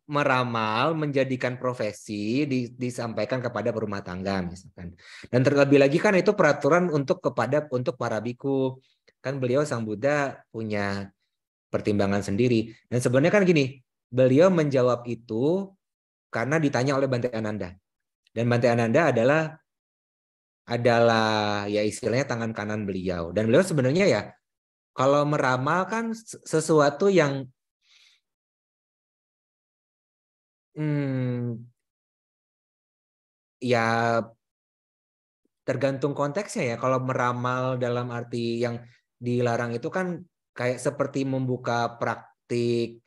Speaker 2: meramal, menjadikan profesi disampaikan kepada rumah tangga misalkan. Dan terlebih lagi kan itu peraturan untuk para biku. Kan beliau Sang Buddha punya pertimbangan sendiri. Dan sebenarnya kan gini, beliau menjawab itu karena ditanya oleh Bante Ananda. Dan Bante Ananda adalah ya istilahnya tangan kanan beliau. Dan beliau sebenarnya ya kalau meramal kan sesuatu yang ya tergantung konteksnya ya. Kalau meramal dalam arti yang dilarang itu kan kayak seperti membuka praktik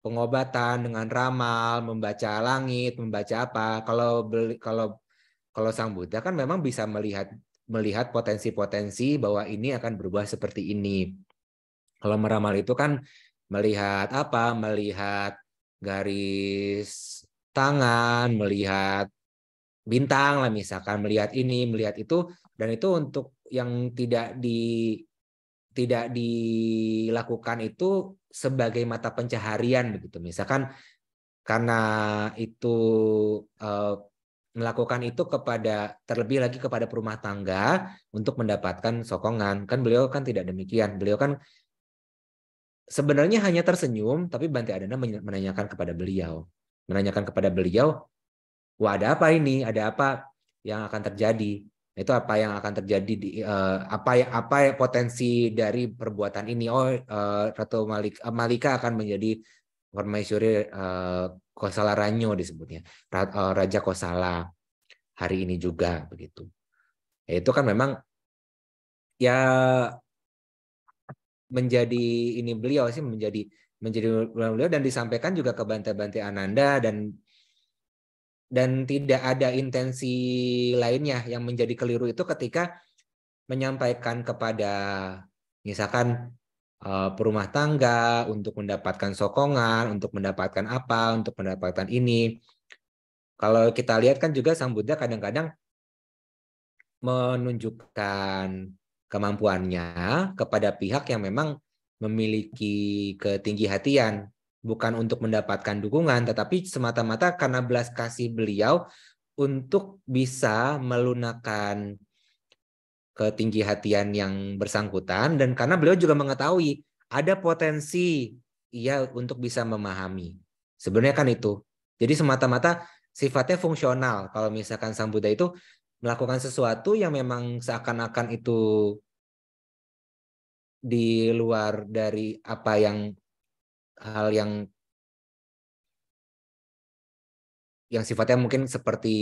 Speaker 2: pengobatan dengan ramal, membaca langit, membaca apa. Kalau Sang Buddha kan memang bisa melihat potensi-potensi bahwa ini akan berubah seperti ini. Kalau meramal itu kan melihat apa? Melihat garis tangan, melihat bintang lah misalkan, melihat ini, melihat itu, dan itu untuk yang tidak dilakukan itu sebagai mata pencaharian begitu. Misalkan karena itu melakukan itu terlebih lagi kepada perumah tangga untuk mendapatkan sokongan. Kan beliau kan tidak demikian. Beliau kan sebenarnya hanya tersenyum, tapi Bante Adana menanyakan kepada beliau. Wah ada apa ini? Ada apa yang akan terjadi? Itu apa yang akan terjadi? Apa potensi dari perbuatan ini? Ratu Malika akan menjadi permaisuri Kosala Ranyo disebutnya. Raja Kosala hari ini juga begitu. Ya, itu kan memang ya menjadi beliau dan disampaikan juga ke Bante Ananda dan dan tidak ada intensi lainnya yang menjadi keliru itu ketika menyampaikan kepada misalkan perumah tangga untuk mendapatkan sokongan, untuk mendapatkan apa, untuk mendapatkan ini. Kalau kita lihat kan juga Sang Buddha kadang-kadang menunjukkan kemampuannya kepada pihak yang memang memiliki ketinggi hatian, bukan untuk mendapatkan dukungan, tetapi semata-mata karena belas kasih beliau untuk bisa melunakkan ketinggi hatian yang bersangkutan, dan karena beliau juga mengetahui ada potensi ia untuk bisa memahami. Sebenarnya kan itu. Jadi semata-mata sifatnya fungsional. Kalau misalkan Sang Buddha itu melakukan sesuatu yang memang seakan-akan itu di luar dari apa yang hal yang sifatnya mungkin seperti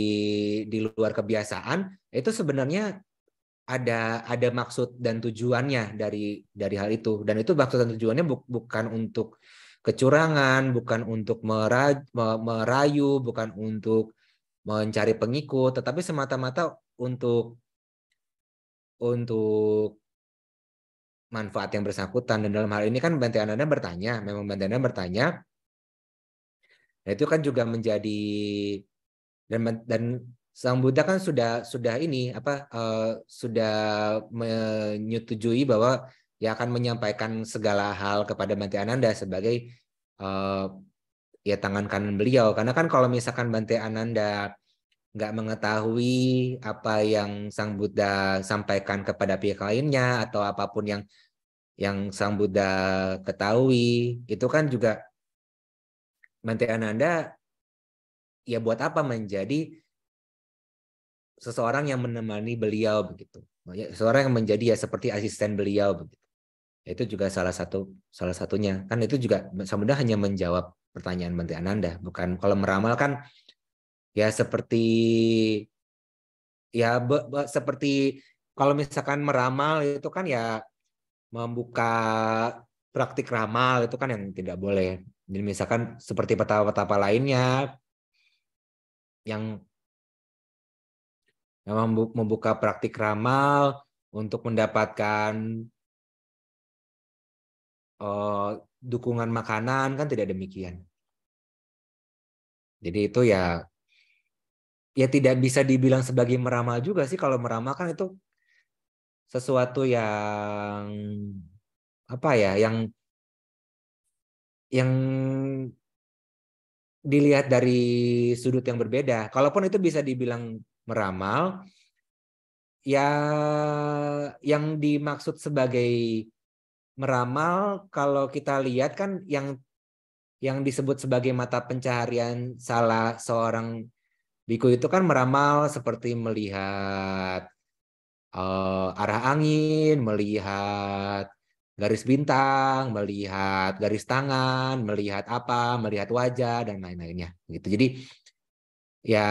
Speaker 2: di luar kebiasaan, itu sebenarnya ada maksud dan tujuannya dari hal itu, dan itu maksud dan tujuannya bukan untuk kecurangan, bukan untuk merayu, bukan untuk mencari pengikut, tetapi semata-mata untuk manfaat yang bersangkutan. Dan dalam hal ini kan Bante Ananda bertanya, memang Bante Ananda bertanya, nah itu kan juga menjadi dan Sang Buddha kan sudah ini sudah menyetujui bahwa ya akan menyampaikan segala hal kepada Bante Ananda sebagai ya tangan kanan beliau. Karena kan kalau misalkan Bante Ananda nggak mengetahui apa yang Sang Buddha sampaikan kepada pihak lainnya atau apapun yang Sang Buddha ketahui, itu kan juga Bante Ananda ya buat apa menjadi seseorang yang menemani beliau begitu. Seseorang yang menjadi ya seperti asisten beliau begitu. Itu juga salah satunya. Kan itu juga Sang Buddha hanya menjawab pertanyaan Bante Ananda, bukan kalau meramal kan ya seperti ya seperti kalau misalkan meramal itu kan ya membuka praktik ramal, itu kan yang tidak boleh. Jadi misalkan seperti petapa-petapa lainnya yang membuka praktik ramal untuk mendapatkan dukungan makanan, kan tidak demikian. Jadi itu ya tidak bisa dibilang sebagai meramal juga sih. Kalau meramal kan itu sesuatu yang apa ya, yang dilihat dari sudut yang berbeda. Kalaupun itu bisa dibilang meramal, ya yang dimaksud sebagai meramal kalau kita lihat kan yang disebut sebagai mata pencaharian salah seorang biku itu kan meramal seperti melihat arah angin, melihat garis bintang, melihat garis tangan, melihat apa, melihat wajah dan lain-lainnya gitu. Jadi ya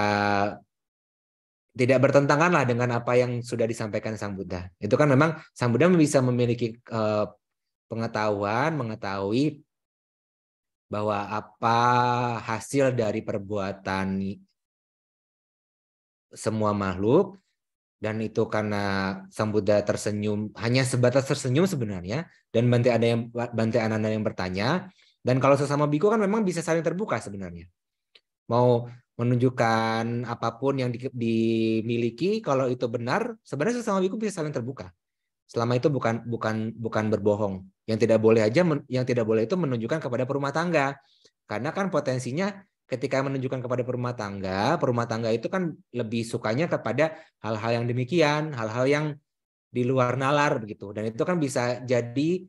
Speaker 2: tidak bertentangan lah dengan apa yang sudah disampaikan Sang Buddha. Itu kan memang Sang Buddha bisa memiliki pengetahuan, mengetahui bahwa apa hasil dari perbuatan semua makhluk, dan itu karena Sang Buddha tersenyum, hanya sebatas tersenyum sebenarnya, dan Bante Ananda yang bertanya, dan kalau sesama biku kan memang bisa saling terbuka sebenarnya. Mau menunjukkan apapun yang dimiliki, kalau itu benar, sebenarnya sesama biku bisa saling terbuka. Selama itu bukan berbohong. Yang tidak boleh itu menunjukkan kepada perumah tangga. Karena kan potensinya ketika menunjukkan kepada perumah tangga itu kan lebih sukanya kepada hal-hal yang demikian, hal-hal yang di luar nalar begitu. Dan itu kan bisa jadi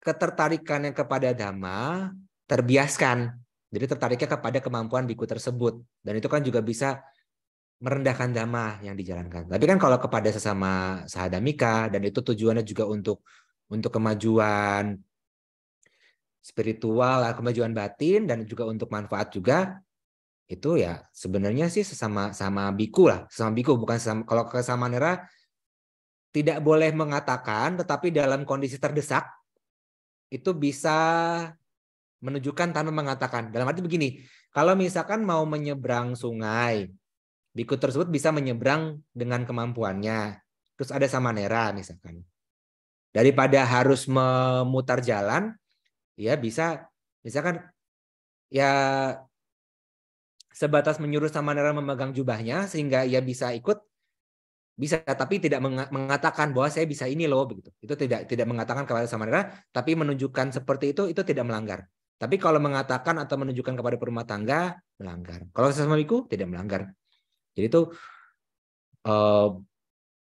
Speaker 2: ketertarikannya kepada dhamma terbiaskan. Jadi tertariknya kepada kemampuan biku tersebut. Dan itu kan juga bisa merendahkan dhamma yang dijalankan. Tapi kan kalau kepada sesama sahadamika, dan itu tujuannya juga untuk kemajuan spiritual, kemajuan batin, dan juga untuk manfaat juga, itu ya sebenarnya sih sesama biku lah, sesama biku, bukan sesama. Kalau ke Samanera tidak boleh mengatakan, tetapi dalam kondisi terdesak itu bisa menunjukkan tanpa mengatakan. Dalam arti begini, Kalau misalkan mau menyeberang sungai, biku tersebut bisa menyeberang dengan kemampuannya. Terus ada samanera misalkan. Daripada harus memutar jalan, ya bisa misalkan ya sebatas menyuruh samanera memegang jubahnya sehingga ia bisa ikut, bisa, tapi tidak mengatakan bahwa saya bisa ini loh begitu. Itu tidak mengatakan kepada samanera, tapi menunjukkan seperti itu tidak melanggar. Tapi kalau mengatakan atau menunjukkan kepada perumah tangga melanggar. Kalau sesama biku tidak melanggar. Jadi itu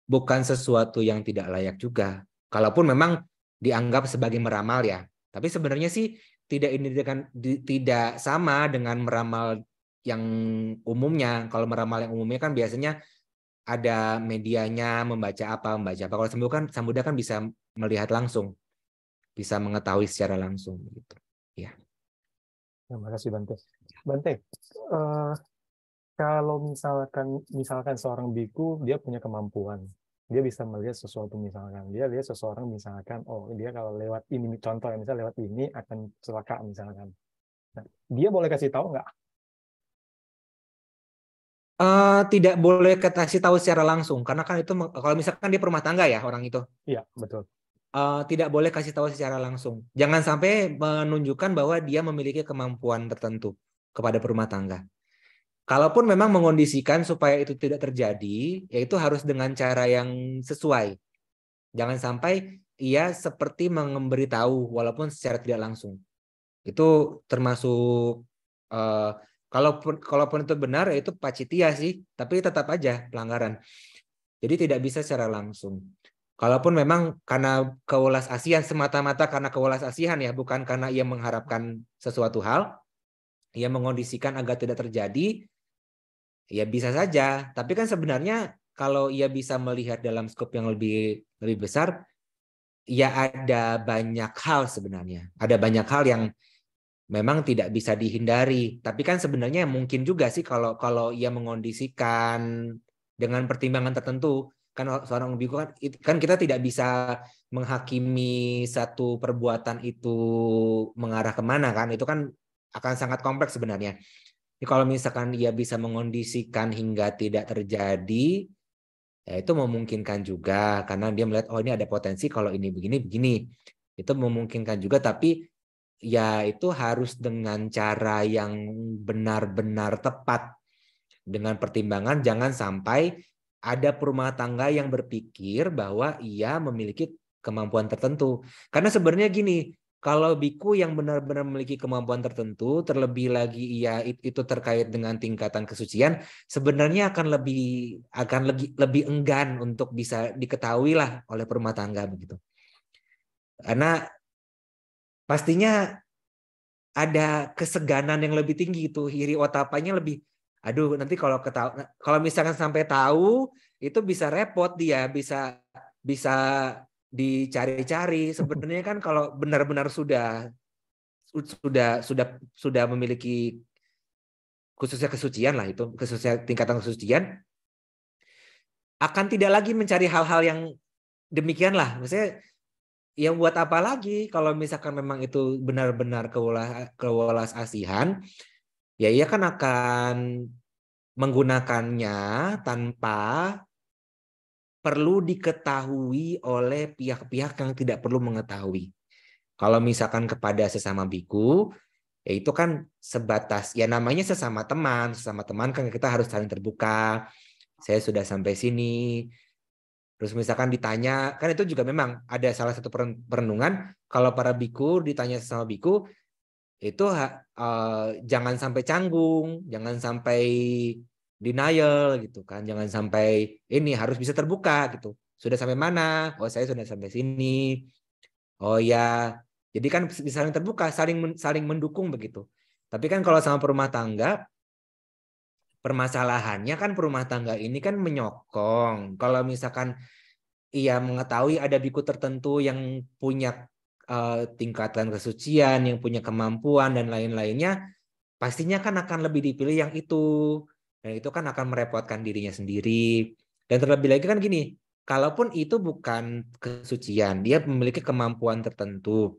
Speaker 2: bukan sesuatu yang tidak layak juga. Kalaupun memang dianggap sebagai meramal ya. Tapi sebenarnya sih tidak sama dengan meramal yang umumnya. Kalau meramal yang umumnya kan biasanya ada medianya, membaca apa. Kalau Sambuddha kan bisa melihat langsung, bisa mengetahui secara langsung gitu. Ya.
Speaker 4: Terima kasih Bante. Bante, kalau misalkan seorang biku dia punya kemampuan, dia bisa melihat sesuatu, misalkan dia lihat seseorang misalkan, oh dia kalau lewat ini, contoh ya, misalnya lewat ini akan celaka misalkan. Nah, dia boleh kasih tahu nggak?
Speaker 2: Tidak boleh kasih tahu secara langsung karena kan itu kalau misalkan dia perumah tangga ya orang itu.
Speaker 4: Iya betul.
Speaker 2: Tidak boleh kasih tahu secara langsung. Jangan sampai menunjukkan bahwa dia memiliki kemampuan tertentu kepada perumah tangga. Kalaupun memang mengondisikan supaya itu tidak terjadi, yaitu harus dengan cara yang sesuai. Jangan sampai ia seperti memberitahu walaupun secara tidak langsung. Itu termasuk kalaupun itu benar itu pacitya sih, tapi tetap aja pelanggaran. Jadi tidak bisa secara langsung. Kalaupun memang karena kewelas asihan, semata-mata karena kewelas asihan ya, bukan karena ia mengharapkan sesuatu hal, ia mengondisikan agar tidak terjadi, ya bisa saja. Tapi kan sebenarnya kalau ia bisa melihat dalam skop yang lebih besar, ya ada banyak hal sebenarnya. Ada banyak hal yang memang tidak bisa dihindari. Tapi kan sebenarnya mungkin juga sih kalau ia mengondisikan dengan pertimbangan tertentu. Kan seorang biku kan kita tidak bisa menghakimi satu perbuatan itu mengarah kemana kan. Itu kan akan sangat kompleks sebenarnya. Jadi kalau misalkan ia bisa mengondisikan hingga tidak terjadi, ya itu memungkinkan juga. Karena dia melihat, oh ini ada potensi kalau ini begini. Itu memungkinkan juga, tapi ya itu harus dengan cara yang benar-benar tepat. Dengan pertimbangan jangan sampai ada perumah tangga yang berpikir bahwa ia memiliki kemampuan tertentu. Karena sebenarnya gini, kalau biku yang benar-benar memiliki kemampuan tertentu, terlebih lagi ia itu terkait dengan tingkatan kesucian, sebenarnya akan lebih enggan untuk bisa diketahui lah oleh perumah tangga begitu. Karena pastinya ada keseganan yang lebih tinggi itu, hiri otapanya lebih, aduh nanti kalau misalkan sampai tahu itu bisa repot dia, bisa dicari-cari. Sebenarnya kan kalau benar-benar sudah memiliki khususnya kesucian lah, itu khususnya tingkatan kesucian, akan tidak lagi mencari hal-hal yang demikian lah. Maksudnya yang buat apa lagi kalau misalkan memang itu benar-benar kewelas asihan, ya ia kan akan menggunakannya tanpa perlu diketahui oleh pihak-pihak yang tidak perlu mengetahui. Kalau misalkan kepada sesama biku, ya itu kan sebatas, ya namanya sesama teman kan kita harus saling terbuka. Saya sudah sampai sini. Terus misalkan ditanya, kan itu juga memang ada salah satu perenungan, kalau para biku ditanya sesama biku, itu jangan sampai canggung, jangan sampai denial gitu kan, jangan sampai ini, harus bisa terbuka gitu. Sudah sampai mana? Oh saya sudah sampai sini. Oh ya, jadi kan bisa saling terbuka, saling mendukung begitu. Tapi kan kalau sama perumah tangga, permasalahannya kan perumah tangga ini kan menyokong. Kalau misalkan ia mengetahui ada biku tertentu yang punya tingkatan kesucian, yang punya kemampuan dan lain-lainnya, pastinya kan akan lebih dipilih yang itu. Dan itu kan akan merepotkan dirinya sendiri. Dan terlebih lagi kan gini, kalaupun itu bukan kesucian, dia memiliki kemampuan tertentu.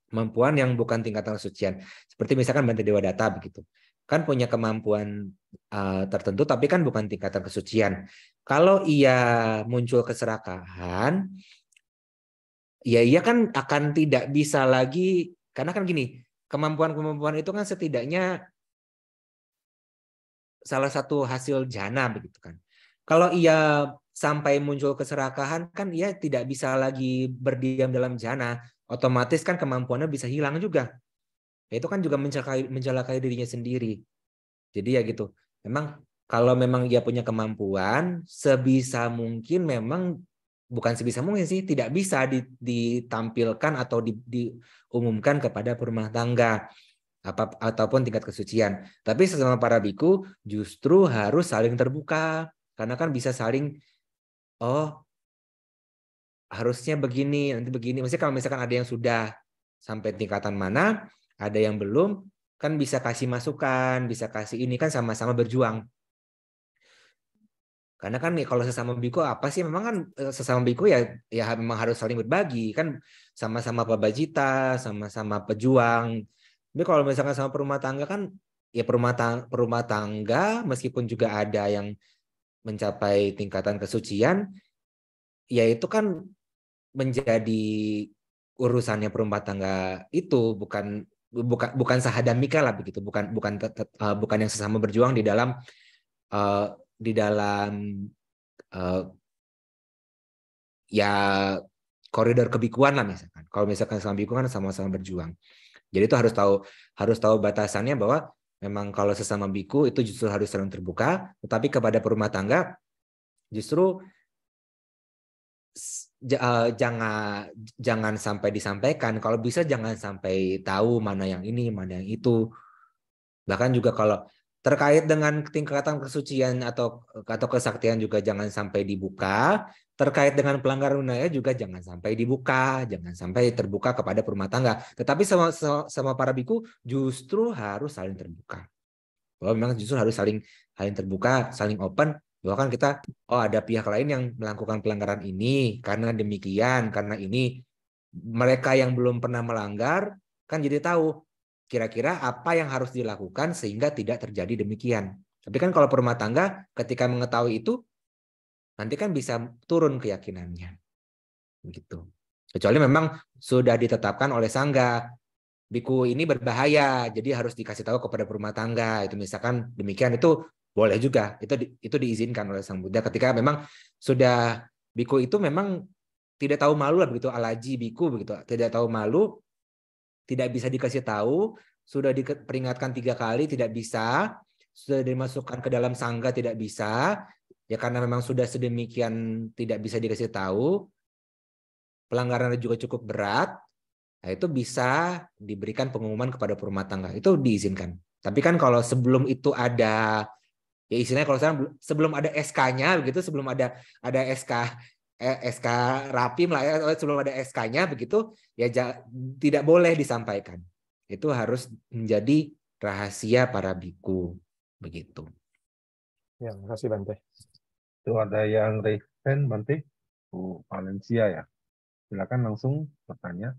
Speaker 2: Kemampuan yang bukan tingkatan kesucian. Seperti misalkan Bante Dewa Data begitu. kan punya kemampuan tertentu, tapi kan bukan tingkatan kesucian. Kalau ia muncul keserakahan, ya ia kan akan tidak bisa lagi, karena kan gini, kemampuan-kemampuan itu kan setidaknya salah satu hasil jana begitu kan. Kalau ia sampai muncul keserakahan, kan ia tidak bisa lagi berdiam dalam jana, otomatis kan kemampuannya bisa hilang juga. Itu kan juga mencelakai dirinya sendiri. Jadi ya gitu. Memang kalau memang dia punya kemampuan, sebisa mungkin memang bukan sebisa mungkin sih, tidak bisa ditampilkan atau diumumkan kepada perumah tangga ataupun tingkat kesucian. Tapi sesama para biku justru harus saling terbuka, karena kan bisa saling, oh harusnya begini, nanti begini. Maksudnya kalau misalkan ada yang sudah sampai tingkatan mana, ada yang belum, kan bisa kasih masukan, bisa kasih ini, kan sama-sama berjuang. Karena kan kalau sesama biku apa sih? Memang kan sesama biku ya memang harus saling berbagi, kan sama-sama pabajita, sama-sama pejuang. Tapi kalau misalkan sama perumah tangga kan ya perumah tangga meskipun juga ada yang mencapai tingkatan kesucian, ya itu kan menjadi urusannya perumah tangga itu, bukan sahadamika lah begitu, bukan yang sesama berjuang di dalam ya koridor kebikuan lah misalkan. Kalau misalkan sama biku kan sama-sama berjuang. Jadi itu harus tahu batasannya, bahwa memang kalau sesama biku itu justru harus saling terbuka, tetapi kepada perumah tangga justru jangan sampai disampaikan. Kalau bisa jangan sampai tahu mana yang ini, mana yang itu. Bahkan juga kalau terkait dengan tingkatan kesucian atau kesaktian juga jangan sampai dibuka. Terkait dengan pelanggaran wilayah juga jangan sampai dibuka, jangan sampai terbuka kepada perumah tangga. Tetapi sama para biku justru harus saling terbuka. Bahwa memang justru harus saling terbuka, saling open. Bahwa kan kita, ada pihak lain yang melakukan pelanggaran ini, karena demikian, karena ini. Mereka yang belum pernah melanggar, kan jadi tahu kira-kira apa yang harus dilakukan sehingga tidak terjadi demikian. Tapi kan kalau perumah tangga ketika mengetahui itu, nanti kan bisa turun keyakinannya. Begitu. Kecuali memang sudah ditetapkan oleh sangga, biku ini berbahaya, jadi harus dikasih tahu kepada perumah tangga. Itu misalkan demikian, itu boleh juga. Itu diizinkan oleh Sang Buddha ketika memang sudah biku itu memang tidak tahu malu lah begitu, alaji biku begitu, tidak tahu malu, tidak bisa dikasih tahu, sudah diperingatkan 3 kali tidak bisa, sudah dimasukkan ke dalam sangga tidak bisa, ya karena memang sudah sedemikian tidak bisa dikasih tahu, pelanggarannya juga cukup berat, nah itu bisa diberikan pengumuman kepada perumah tangga, itu diizinkan. Tapi kan kalau sebelum itu ada, ya istilahnya kalau sekarang sebelum ada SK-nya begitu, sebelum ada SK rapim lah ya, sebelum ada SK-nya begitu, ya tidak boleh disampaikan. Itu harus menjadi rahasia para biku begitu.
Speaker 4: Ya, makasih Bante.
Speaker 1: Itu ada yang raise hand, Bante, Bu Valencia ya. Silakan langsung bertanya.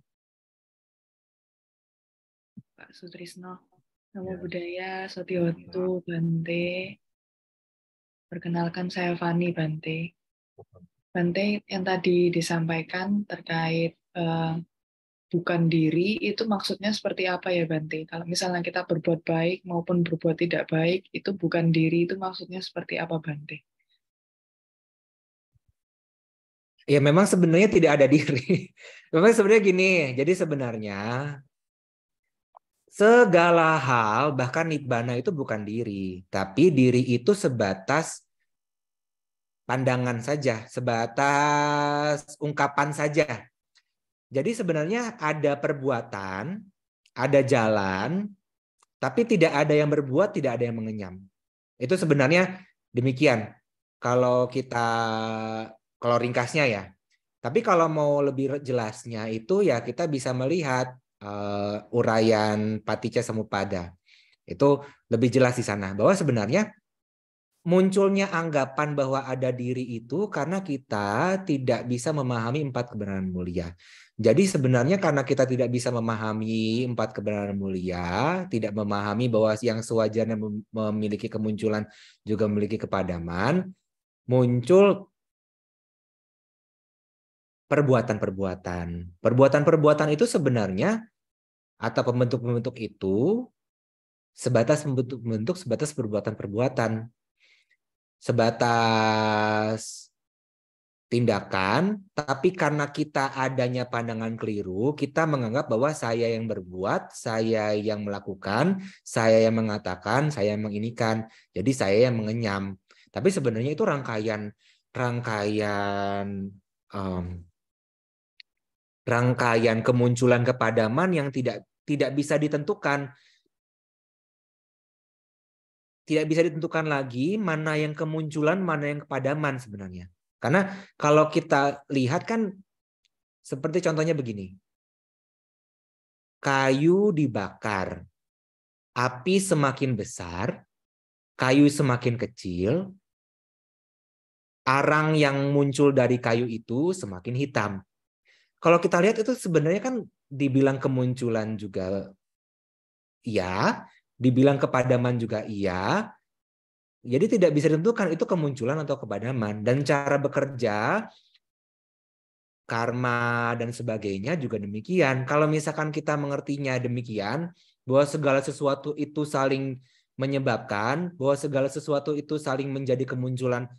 Speaker 5: Pak Sutrisno, Namo
Speaker 1: Ya.
Speaker 5: Buddhaya, Sotiotu, Bante. Perkenalkan saya Fani, Bante. Bante, yang tadi disampaikan terkait bukan diri, itu maksudnya seperti apa ya Bante? Kalau misalnya kita berbuat baik maupun berbuat tidak baik, itu bukan diri, itu maksudnya seperti apa Bante?
Speaker 2: Ya memang sebenarnya tidak ada diri. Memang sebenarnya gini, jadi sebenarnya segala hal, bahkan nibbana itu bukan diri, tapi diri itu sebatas pandangan saja, sebatas ungkapan saja. Jadi sebenarnya ada perbuatan, ada jalan, tapi tidak ada yang berbuat, tidak ada yang mengenyam. Itu sebenarnya demikian. Kalau ringkasnya ya. Tapi kalau mau lebih jelasnya itu ya kita bisa melihat uraian Paticca Samuppada. Itu lebih jelas di sana bahwa sebenarnya munculnya anggapan bahwa ada diri itu karena kita tidak bisa memahami 4 kebenaran mulia. Jadi sebenarnya karena kita tidak bisa memahami 4 kebenaran mulia, tidak memahami bahwa yang sewajarnya memiliki kemunculan juga memiliki kepadaman, muncul perbuatan-perbuatan. Perbuatan-perbuatan itu sebenarnya atau pembentuk-pembentuk itu sebatas bentuk sebatas perbuatan-perbuatan. Sebatas tindakan, tapi karena kita adanya pandangan keliru, kita menganggap bahwa saya yang berbuat, saya yang melakukan, saya yang mengatakan, saya yang menginikan. Jadi saya yang mengenyam. Tapi sebenarnya itu rangkaian kemunculan kepadaman yang tidak bisa ditentukan. Tidak bisa ditentukan lagi mana yang kemunculan, mana yang kepadaman sebenarnya. Karena kalau kita lihat kan seperti contohnya begini. Kayu dibakar. Api semakin besar, kayu semakin kecil, arang yang muncul dari kayu itu semakin hitam. Kalau kita lihat itu sebenarnya kan dibilang kemunculan juga iya, dibilang kepadaman juga iya. Jadi tidak bisa ditentukan itu kemunculan atau kepadaman. Dan cara bekerja, karma, dan sebagainya juga demikian. Kalau misalkan kita mengertinya demikian, bahwa segala sesuatu itu saling menyebabkan, bahwa segala sesuatu itu saling menjadi kemunculan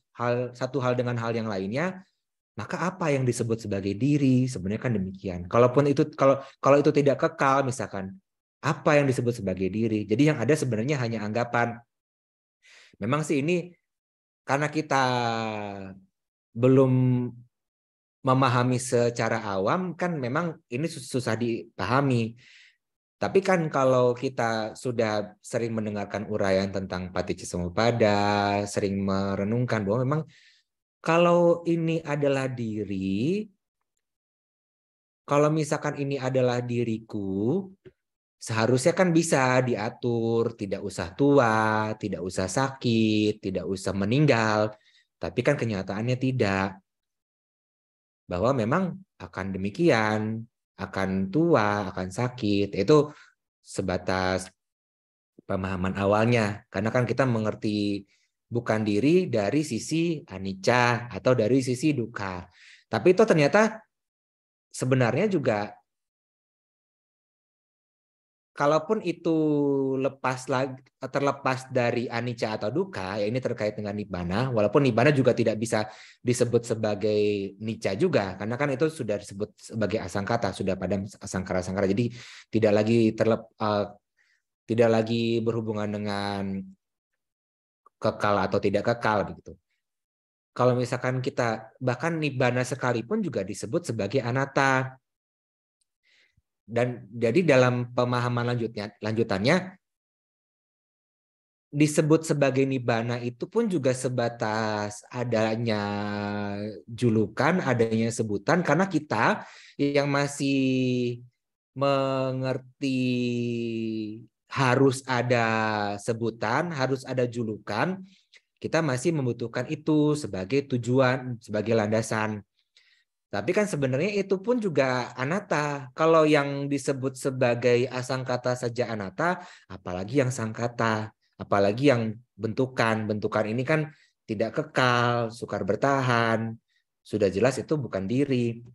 Speaker 2: satu hal dengan hal yang lainnya, maka apa yang disebut sebagai diri? Sebenarnya kan demikian. Kalaupun itu kalau itu tidak kekal, misalkan, apa yang disebut sebagai diri? Jadi yang ada sebenarnya hanya anggapan. Memang sih ini karena kita belum memahami secara awam kan memang ini susah dipahami. Tapi kan kalau kita sudah sering mendengarkan uraian tentang Paticcasamuppada, sering merenungkan bahwa memang kalau ini adalah diri, kalau misalkan ini adalah diriku, seharusnya kan bisa diatur, tidak usah tua, tidak usah sakit, tidak usah meninggal. Tapi kan kenyataannya tidak. Bahwa memang akan demikian, akan tua, akan sakit. Itu sebatas pemahaman awalnya. Karena kan kita mengerti bukan diri dari sisi anicca atau dari sisi dukkha. Tapi itu ternyata sebenarnya juga kalaupun itu terlepas dari anicca atau dukkha, ya ini terkait dengan nibbana, walaupun nibbana juga tidak bisa disebut sebagai nicca juga, karena kan itu sudah disebut sebagai asangkata, sudah pada asangkara-asangkara, jadi tidak lagi berhubungan dengan kekal atau tidak kekal begitu. Kalau misalkan kita bahkan nibbana sekalipun juga disebut sebagai anatta. Dan jadi dalam pemahaman lanjutannya disebut sebagai nibbana itu pun juga sebatas adanya julukan, adanya sebutan karena kita yang masih mengerti harus ada sebutan, harus ada julukan, kita masih membutuhkan itu sebagai tujuan, sebagai landasan. Tapi kan sebenarnya itu pun juga anatta. Kalau yang disebut sebagai asangkata saja anatta, apalagi yang sangkata, apalagi yang bentukan. Bentukan ini kan tidak kekal, sukar bertahan. Sudah jelas itu bukan diri.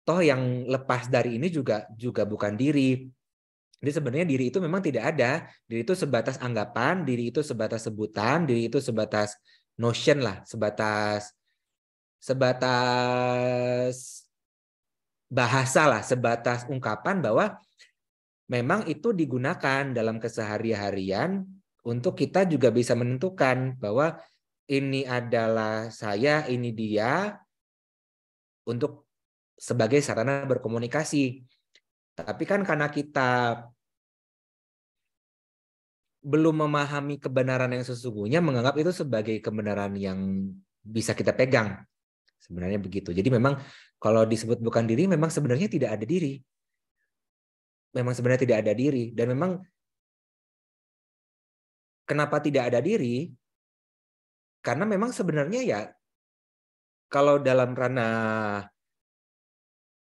Speaker 2: Toh yang lepas dari ini juga bukan diri. Jadi sebenarnya diri itu memang tidak ada. Diri itu sebatas anggapan, diri itu sebatas sebutan, diri itu sebatas notion lah, sebatas bahasa lah, sebatas ungkapan bahwa memang itu digunakan dalam kesehari-harian untuk kita juga bisa menentukan bahwa ini adalah saya, ini dia, untuk sebagai sarana berkomunikasi. Tapi kan karena kita belum memahami kebenaran yang sesungguhnya, menganggap itu sebagai kebenaran yang bisa kita pegang. Sebenarnya begitu. Jadi memang kalau disebut bukan diri, memang sebenarnya tidak ada diri. Memang sebenarnya tidak ada diri. Dan memang kenapa tidak ada diri? Karena memang sebenarnya ya, kalau dalam ranah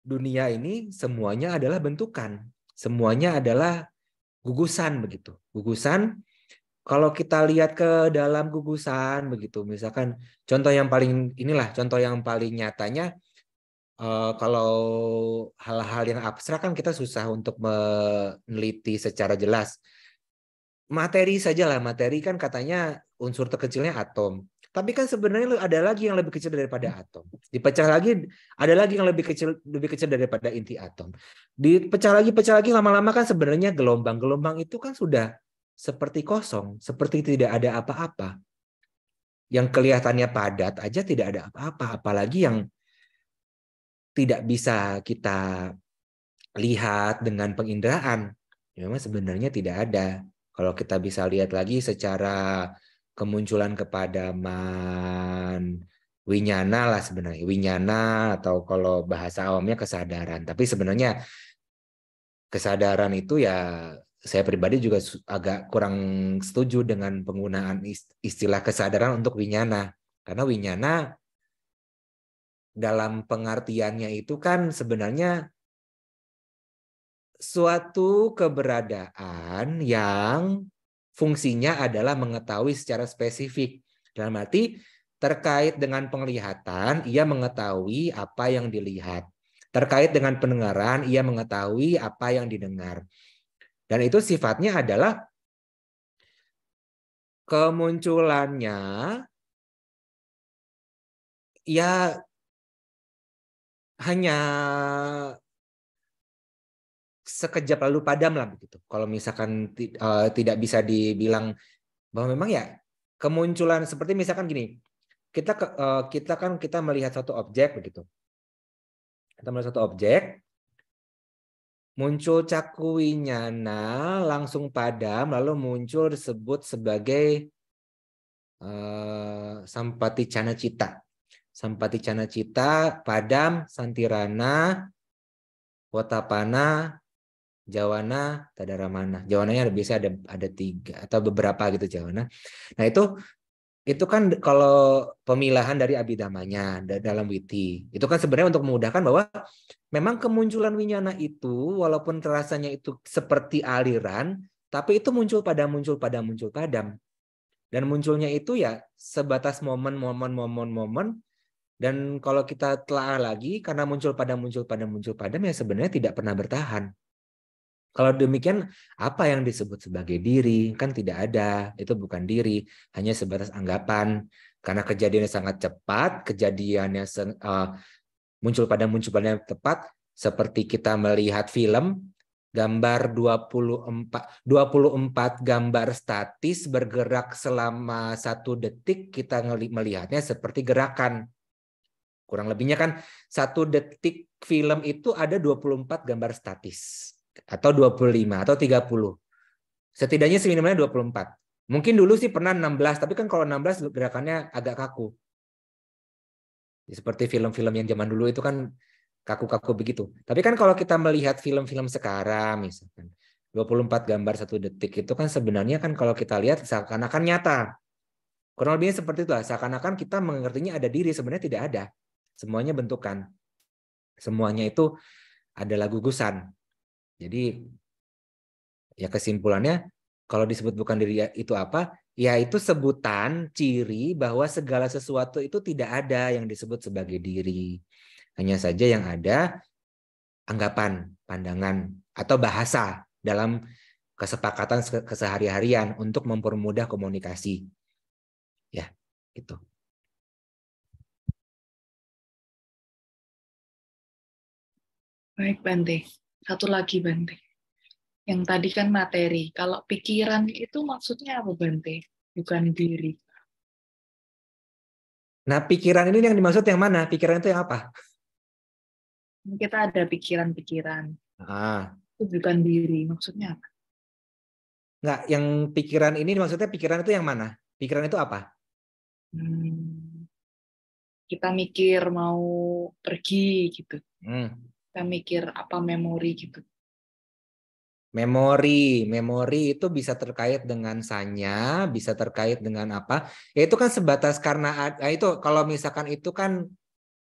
Speaker 2: dunia ini semuanya adalah bentukan, semuanya adalah gugusan begitu. Gugusan, kalau kita lihat ke dalam gugusan begitu, misalkan contoh yang paling nyatanya, kalau hal-hal yang abstrak kan kita susah untuk meneliti secara jelas. Materi sajalah, materi kan katanya unsur terkecilnya atom. Tapi kan sebenarnya ada lagi yang lebih kecil daripada atom. Dipecah lagi, ada lagi yang lebih kecil daripada inti atom. Dipecah lagi, lama-lama kan sebenarnya gelombang itu kan sudah seperti kosong, seperti tidak ada apa-apa. Yang kelihatannya padat aja tidak ada apa-apa, apalagi yang tidak bisa kita lihat dengan penginderaan. Memang sebenarnya tidak ada. Kalau kita bisa lihat lagi secara kemunculan kepadaman winyana lah sebenarnya. Winyana atau kalau bahasa awamnya kesadaran. Tapi sebenarnya kesadaran itu ya saya pribadi juga agak kurang setuju dengan penggunaan istilah kesadaran untuk winyana. Karena winyana dalam pengertiannya itu kan sebenarnya suatu keberadaan yang fungsinya adalah mengetahui secara spesifik. Dalam arti terkait dengan penglihatan, ia mengetahui apa yang dilihat. Terkait dengan pendengaran, ia mengetahui apa yang didengar. Dan itu sifatnya adalah kemunculannya ya hanya sekejap lalu padam lah begitu. Kalau misalkan tidak bisa dibilang bahwa memang ya kemunculan seperti misalkan gini, kita melihat satu objek begitu. Kita melihat satu objek, muncul caku winyana, langsung padam, lalu muncul disebut sebagai sampati cana cita. Sampati cana cita, padam, santirana, watapana, jawana, tadaramana. Jawananya biasanya ada 3 atau beberapa gitu jawana. Nah itu kan kalau pemilahan dari abhidhamanya dalam witi. Itu kan sebenarnya untuk memudahkan bahwa memang kemunculan winyana itu walaupun terasanya itu seperti aliran, tapi itu muncul padam. Dan munculnya itu ya sebatas momen. Dan kalau kita telah lagi karena muncul padam ya sebenarnya tidak pernah bertahan. Kalau demikian, apa yang disebut sebagai diri? Kan tidak ada, itu bukan diri, hanya sebatas anggapan. Karena kejadiannya sangat cepat, kejadiannya muncul pada tepat, seperti kita melihat film, gambar 24 gambar statis bergerak selama 1 detik, kita melihatnya seperti gerakan. Kurang lebihnya kan 1 detik film itu ada 24 gambar statis. Atau 25 atau 30. Setidaknya seminimalnya 24. Mungkin dulu sih pernah 16, tapi kan kalau 16 gerakannya agak kaku. Seperti film-film yang zaman dulu itu kan kaku-kaku begitu. Tapi kan kalau kita melihat film-film sekarang misalkan 24 gambar 1 detik itu kan sebenarnya kan kalau kita lihat seakan-akan nyata. Kurang lebihnya seperti itu lah. Seakan-akan kita mengertinya ada diri, sebenarnya tidak ada. Semuanya bentukan. Semuanya itu adalah gugusan. Jadi ya kesimpulannya kalau disebut bukan diri itu apa? Ya itu sebutan ciri bahwa segala sesuatu itu tidak ada yang disebut sebagai diri. Hanya saja yang ada anggapan, pandangan atau bahasa dalam kesepakatan kesehari-harian untuk mempermudah komunikasi. Ya, itu.
Speaker 5: Baik, Bante. Satu lagi, Bante. Yang tadi kan materi. Kalau pikiran itu maksudnya apa, Bante? Bukan diri.
Speaker 2: Nah, pikiran ini yang dimaksud yang mana? Pikiran itu yang apa?
Speaker 5: Kita ada pikiran-pikiran.
Speaker 2: Ah.
Speaker 5: Itu bukan diri. Maksudnya apa?
Speaker 2: Enggak, yang pikiran ini maksudnya pikiran itu yang mana? Pikiran itu apa?
Speaker 5: Kita mikir mau pergi gitu. Kita mikir apa memori gitu.
Speaker 2: Memori itu bisa terkait dengan sanya, bisa terkait dengan apa? Ya itu kan sebatas karena itu kalau misalkan itu kan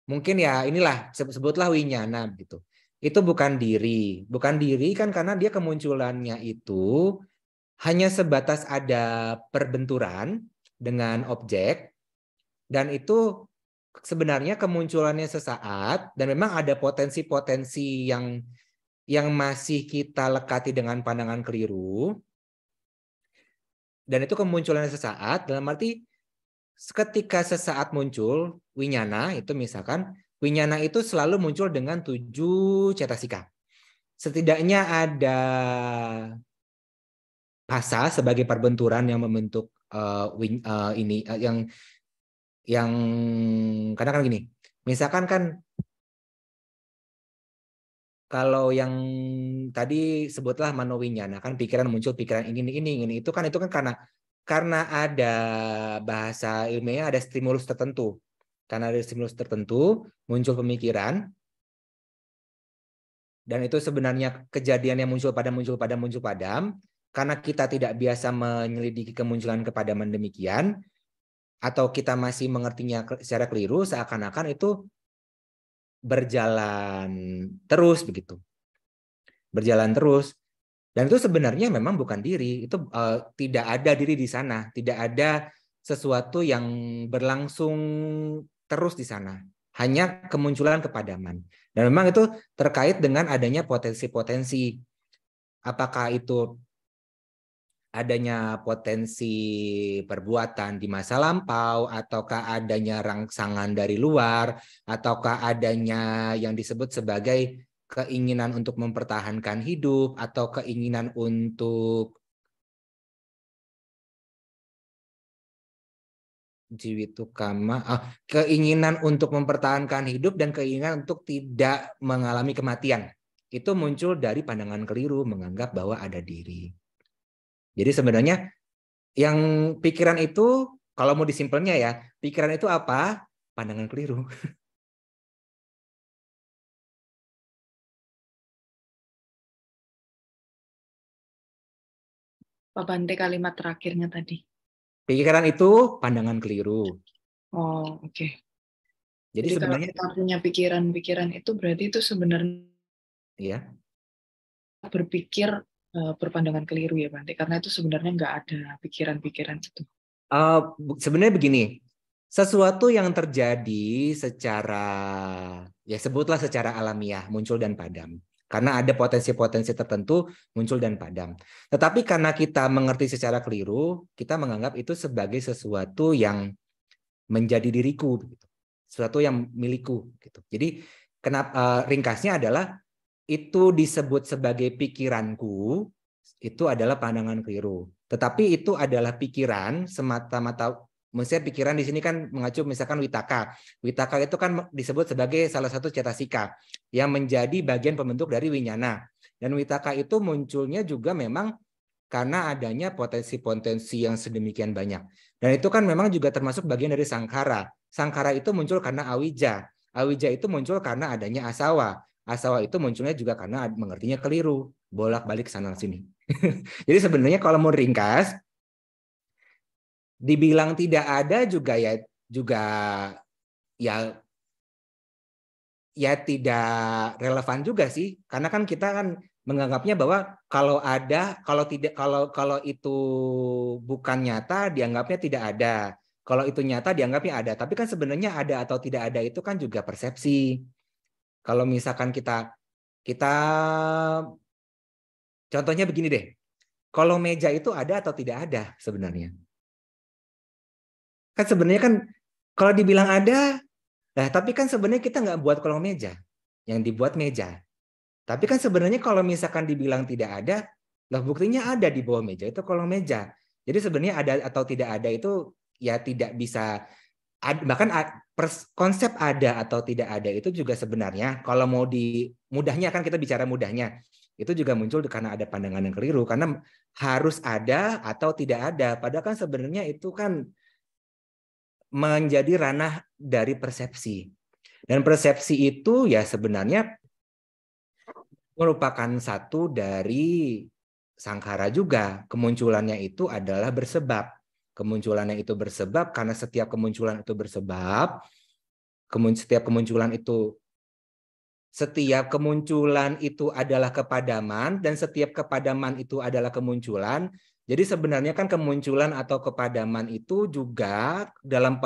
Speaker 2: mungkin ya inilah sebutlah winyana gitu. Itu bukan diri kan karena dia kemunculannya itu hanya sebatas ada perbenturan dengan objek, dan itu sebenarnya kemunculannya sesaat, dan memang ada potensi-potensi yang masih kita lekati dengan pandangan keliru, dan itu kemunculannya sesaat dalam arti ketika sesaat muncul winyana itu, misalkan winyana itu selalu muncul dengan 7 cetasika. Setidaknya ada phasa sebagai perbenturan yang membentuk ini yang karena kan gini, misalkan kan kalau yang tadi sebutlah manowinyana kan pikiran muncul, pikiran ini itu kan karena ada bahasa ilmiahnya ada stimulus tertentu. Karena ada stimulus tertentu muncul pemikiran, dan itu sebenarnya kejadian yang muncul padam. Karena kita tidak biasa menyelidiki kemunculan kepadaman demikian, atau kita masih mengertinya secara keliru, seakan-akan itu berjalan terus begitu. Berjalan terus. Dan itu sebenarnya memang bukan diri, itu tidak ada diri di sana, tidak ada sesuatu yang berlangsung terus di sana. Hanya kemunculan kepadaman. Dan memang itu terkait dengan adanya potensi-potensi. Apakah itu adanya potensi perbuatan di masa lampau, ataukah adanya rangsangan dari luar, ataukah adanya yang disebut sebagai keinginan untuk mempertahankan hidup, atau keinginan untuk keinginan untuk mempertahankan hidup dan keinginan untuk tidak mengalami kematian. Itu muncul dari pandangan keliru, menganggap bahwa ada diri. Jadi sebenarnya yang pikiran itu, kalau mau disimpelnya ya, pikiran itu apa? Pandangan keliru.
Speaker 5: Pak Bante, kalimat terakhirnya tadi.
Speaker 2: Pikiran itu pandangan keliru.
Speaker 5: Oh, oke.
Speaker 2: Jadi sebenarnya
Speaker 5: kalau kita punya pikiran-pikiran itu berarti itu sebenarnya
Speaker 2: iya.
Speaker 5: Berpikir berpandangan keliru ya Bante, karena itu sebenarnya nggak ada pikiran-pikiran itu.
Speaker 2: Sebenarnya begini, sesuatu yang terjadi secara, ya sebutlah secara alamiah, muncul dan padam. Karena ada potensi-potensi tertentu muncul dan padam. Tetapi karena kita mengerti secara keliru, kita menganggap itu sebagai sesuatu yang menjadi diriku, sesuatu yang milikku. Jadi kenapa ringkasnya adalah itu disebut sebagai pikiranku, itu adalah pandangan keliru. Tetapi itu adalah pikiran semata-mata. Misalnya pikiran di sini kan mengacu misalkan witaka. Witaka itu kan disebut sebagai salah satu cetasika yang menjadi bagian pembentuk dari winyana. Dan witaka itu munculnya juga memang karena adanya potensi-potensi yang sedemikian banyak. Dan itu kan memang juga termasuk bagian dari sangkara. Sangkara itu muncul karena awija. Awija itu muncul karena adanya asawa. Asawa itu munculnya juga karena mengertinya keliru. Bolak-balik sana sini. Jadi sebenarnya kalau mau ringkas, dibilang tidak ada juga tidak relevan juga sih, karena kan kita kan menganggapnya bahwa kalau itu bukan nyata dianggapnya tidak ada, kalau itu nyata dianggapnya ada. Tapi kan sebenarnya ada atau tidak ada itu kan juga persepsi. Kalau misalkan kita contohnya begini deh, kalau meja itu ada atau tidak ada sebenarnya? Kan sebenarnya kan kalau dibilang ada, nah tapi kan sebenarnya kita nggak buat kolong meja, yang dibuat meja. Tapi kan sebenarnya kalau misalkan dibilang tidak ada, lah buktinya ada di bawah meja itu kolong meja. Jadi sebenarnya ada atau tidak ada itu ya tidak bisa, bahkan konsep ada atau tidak ada itu juga sebenarnya kalau mau di mudahnya, kan kita bicara mudahnya, itu juga muncul karena ada pandangan yang keliru, karena harus ada atau tidak ada. Padahal kan sebenarnya itu kan menjadi ranah dari persepsi. Dan persepsi itu ya sebenarnya merupakan satu dari sangkara juga. Kemunculannya itu adalah bersebab. Kemunculannya itu bersebab karena setiap kemunculan itu bersebab. setiap kemunculan itu adalah kepadaman dan setiap kepadaman itu adalah kemunculan. Jadi sebenarnya kan kemunculan atau kepadaman itu juga dalam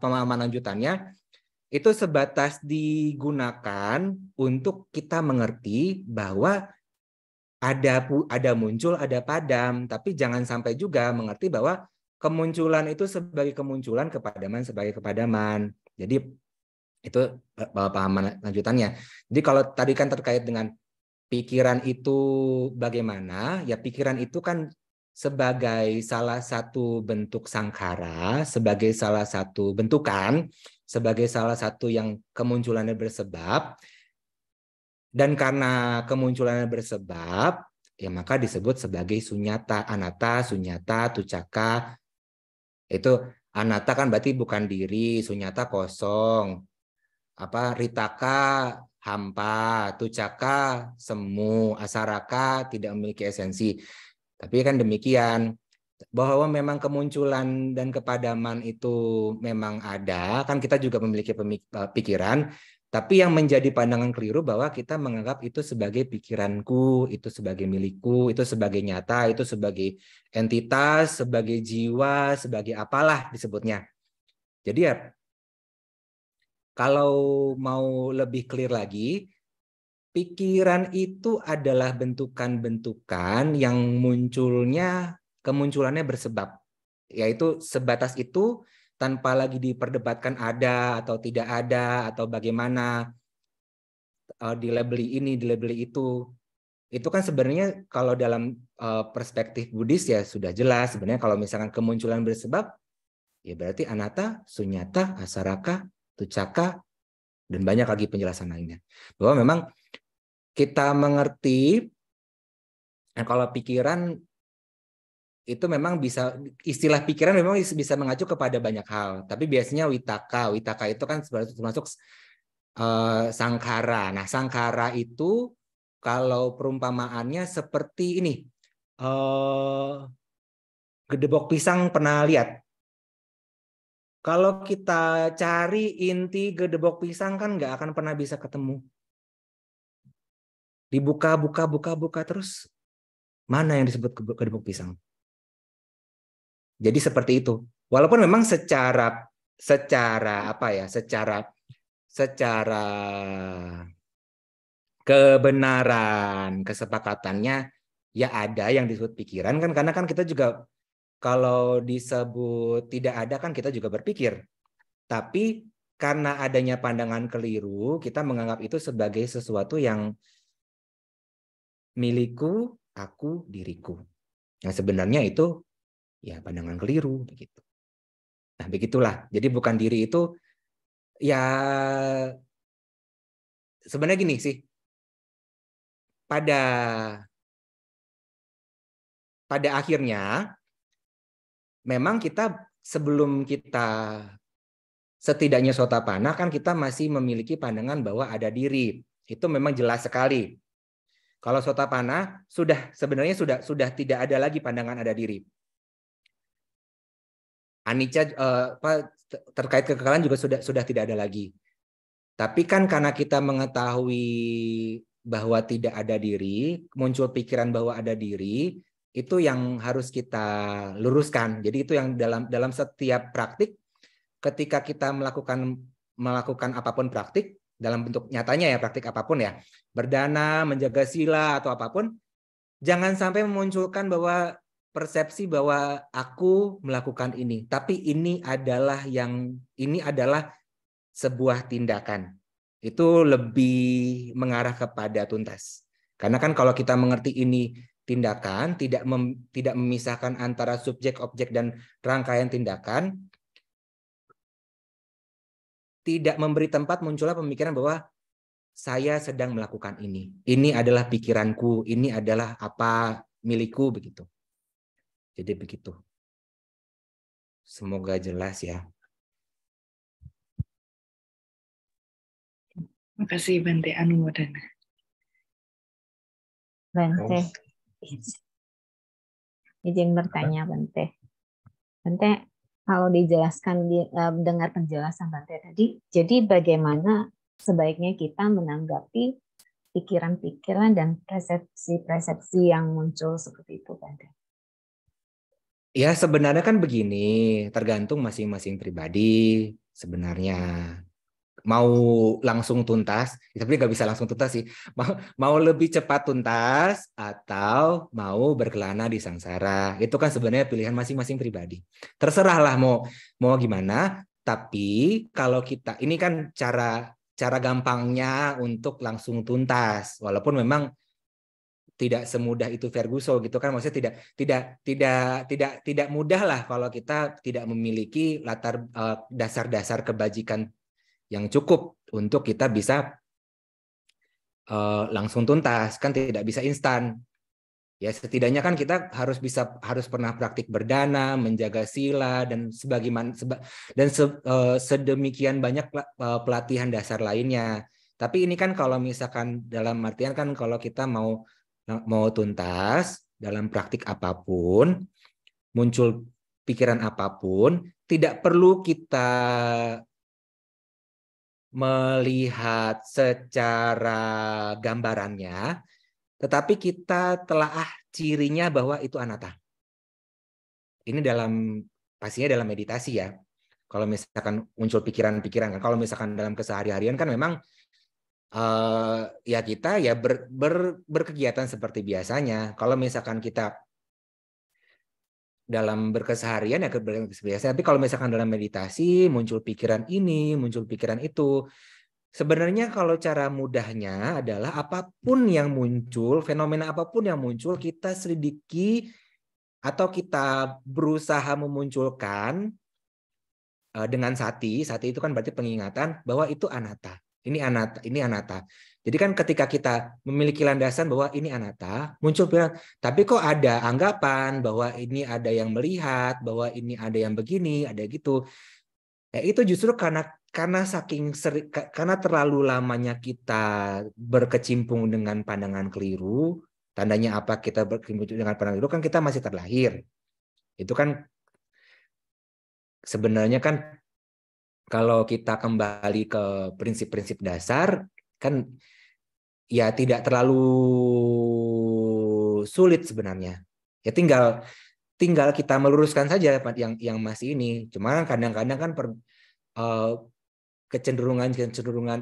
Speaker 2: pemahaman lanjutannya itu sebatas digunakan untuk kita mengerti bahwa ada muncul, ada padam, tapi jangan sampai juga mengerti bahwa kemunculan itu sebagai kemunculan, kepadaman sebagai kepadaman. Jadi itu pahaman lanjutannya. Jadi kalau tadi kan terkait dengan pikiran itu bagaimana, ya pikiran itu kan sebagai salah satu bentuk sangkara, sebagai salah satu bentukan, sebagai salah satu yang kemunculannya bersebab, dan karena kemunculannya bersebab, ya maka disebut sebagai sunyata, anatta, sunyata, tucaka. Itu anatta kan berarti bukan diri, sunyata kosong. Ritaka hampa, tucaka semu, asaraka tidak memiliki esensi. Tapi kan demikian, bahwa memang kemunculan dan kepadaman itu memang ada, kan kita juga memiliki pikiran, tapi yang menjadi pandangan keliru bahwa kita menganggap itu sebagai pikiranku, itu sebagai milikku, itu sebagai nyata, itu sebagai entitas, sebagai jiwa, sebagai apalah disebutnya. Jadi ya, kalau mau lebih clear lagi, pikiran itu adalah bentukan-bentukan yang kemunculannya bersebab. Yaitu sebatas itu tanpa lagi diperdebatkan ada atau tidak ada atau bagaimana dilabeli ini, dilabeli itu. Itu kan sebenarnya kalau dalam perspektif Buddhis ya sudah jelas. Sebenarnya kalau misalkan kemunculan bersebab, ya berarti anatta, sunyata, asaraka, tucaka, dan banyak lagi penjelasan lainnya. Bahwa memang kita mengerti, kalau pikiran itu memang bisa, istilah pikiran memang bisa mengacu kepada banyak hal. Tapi biasanya witaka itu kan termasuk sangkara. Nah, sangkara itu kalau perumpamaannya seperti ini. Gedebok pisang pernah lihat? Kalau kita cari inti gedebok pisang kan nggak akan pernah bisa ketemu. Dibuka terus, mana yang disebut gedebok pisang? Jadi seperti itu. Walaupun memang secara kebenaran kesepakatannya ya ada yang disebut pikiran kan, karena kan kita juga kalau disebut tidak ada kan kita juga berpikir. Tapi karena adanya pandangan keliru, kita menganggap itu sebagai sesuatu yang milikku, aku, diriku. Nah, sebenarnya itu ya pandangan keliru begitu. Nah, begitulah. Jadi bukan diri itu ya sebenarnya gini sih. Pada akhirnya memang kita sebelum kita setidaknya sotapanna kan kita masih memiliki pandangan bahwa ada diri. Itu memang jelas sekali. Kalau sotapanna sebenarnya sudah tidak ada lagi pandangan ada diri. Anicca terkait kekekalan juga sudah tidak ada lagi. Tapi kan karena kita mengetahui bahwa tidak ada diri, muncul pikiran bahwa ada diri, itu yang harus kita luruskan. Jadi itu yang dalam setiap praktik, ketika kita melakukan apapun praktik, dalam bentuk nyatanya ya praktik apapun ya, berdana, menjaga sila atau apapun, jangan sampai memunculkan bahwa persepsi bahwa aku melakukan ini, tapi ini adalah sebuah tindakan. Itu lebih mengarah kepada tuntas. Karena kan kalau kita mengerti ini tindakan, tidak memisahkan antara subjek, objek, dan rangkaian tindakan, tidak memberi tempat munculnya pemikiran bahwa saya sedang melakukan ini. Ini adalah pikiranku, ini adalah apa milikku, begitu. Jadi begitu. Semoga jelas ya.
Speaker 5: Terima kasih Bante Anumodana.
Speaker 3: Bante, izin bertanya Bante. Bante, kalau dijelaskan dengar penjelasan Bante tadi, jadi bagaimana sebaiknya kita menanggapi pikiran-pikiran dan persepsi-persepsi yang muncul seperti itu, Bante?
Speaker 2: Ya sebenarnya kan begini, tergantung masing-masing pribadi sebenarnya. Mau langsung tuntas, tapi nggak bisa langsung tuntas sih. Mau lebih cepat tuntas atau mau berkelana di sangsara. Itu kan sebenarnya pilihan masing-masing pribadi. Terserahlah mau gimana. Tapi kalau kita ini kan cara gampangnya untuk langsung tuntas, walaupun memang tidak semudah itu Ferguson gitu kan, maksudnya tidak mudah lah kalau kita tidak memiliki latar dasar-dasar kebajikan yang cukup untuk kita bisa langsung tuntas, kan tidak bisa instan. Ya setidaknya kan kita harus pernah praktik berdana, menjaga sila dan sedemikian banyak pelatihan dasar lainnya. Tapi ini kan kalau misalkan dalam artian kan kalau kita mau tuntas dalam praktik apapun, muncul pikiran apapun, tidak perlu kita melihat secara gambarannya, tetapi kita telaah cirinya bahwa itu anatta. Ini pastinya dalam meditasi ya. Kalau misalkan muncul pikiran-pikiran, kalau misalkan dalam keseharian kan memang ya kita ya berkegiatan seperti biasanya. Kalau misalkan kita dalam berkeseharian ya biasa, tapi kalau misalkan dalam meditasi muncul pikiran ini, muncul pikiran itu, sebenarnya kalau cara mudahnya adalah apapun yang muncul, fenomena apapun yang muncul, kita selidiki atau kita berusaha memunculkan dengan sati itu kan berarti pengingatan bahwa itu anatta. Ini anatta. Jadi kan ketika kita memiliki landasan bahwa ini anatta, muncul pikiran, tapi kok ada anggapan bahwa ini ada yang melihat, bahwa ini ada yang begini, ada gitu. Ya itu justru karena karena terlalu lamanya kita berkecimpung dengan pandangan keliru. Tandanya apa kita berkecimpung dengan pandangan keliru kan kita masih terlahir. Itu kan sebenarnya kan kalau kita kembali ke prinsip-prinsip dasar kan ya tidak terlalu sulit sebenarnya. Ya tinggal kita meluruskan saja yang masih ini. Cuma kadang-kadang kan kecenderungan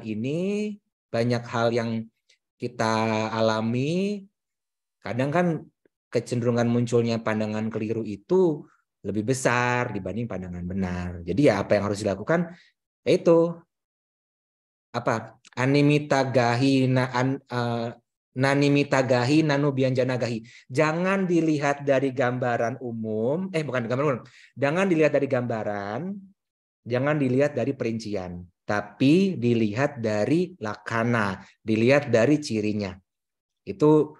Speaker 2: ini banyak hal yang kita alami. Kadang kan kecenderungan munculnya pandangan keliru itu lebih besar dibanding pandangan benar. Jadi ya apa yang harus dilakukan yaitu apa? Animita gahi nanimita gahi nanu bianjana gahi. Jangan dilihat dari gambaran umum, bukan gambaran umum. Jangan dilihat dari gambaran, jangan dilihat dari perincian, tapi dilihat dari lakana, dilihat dari cirinya. Itu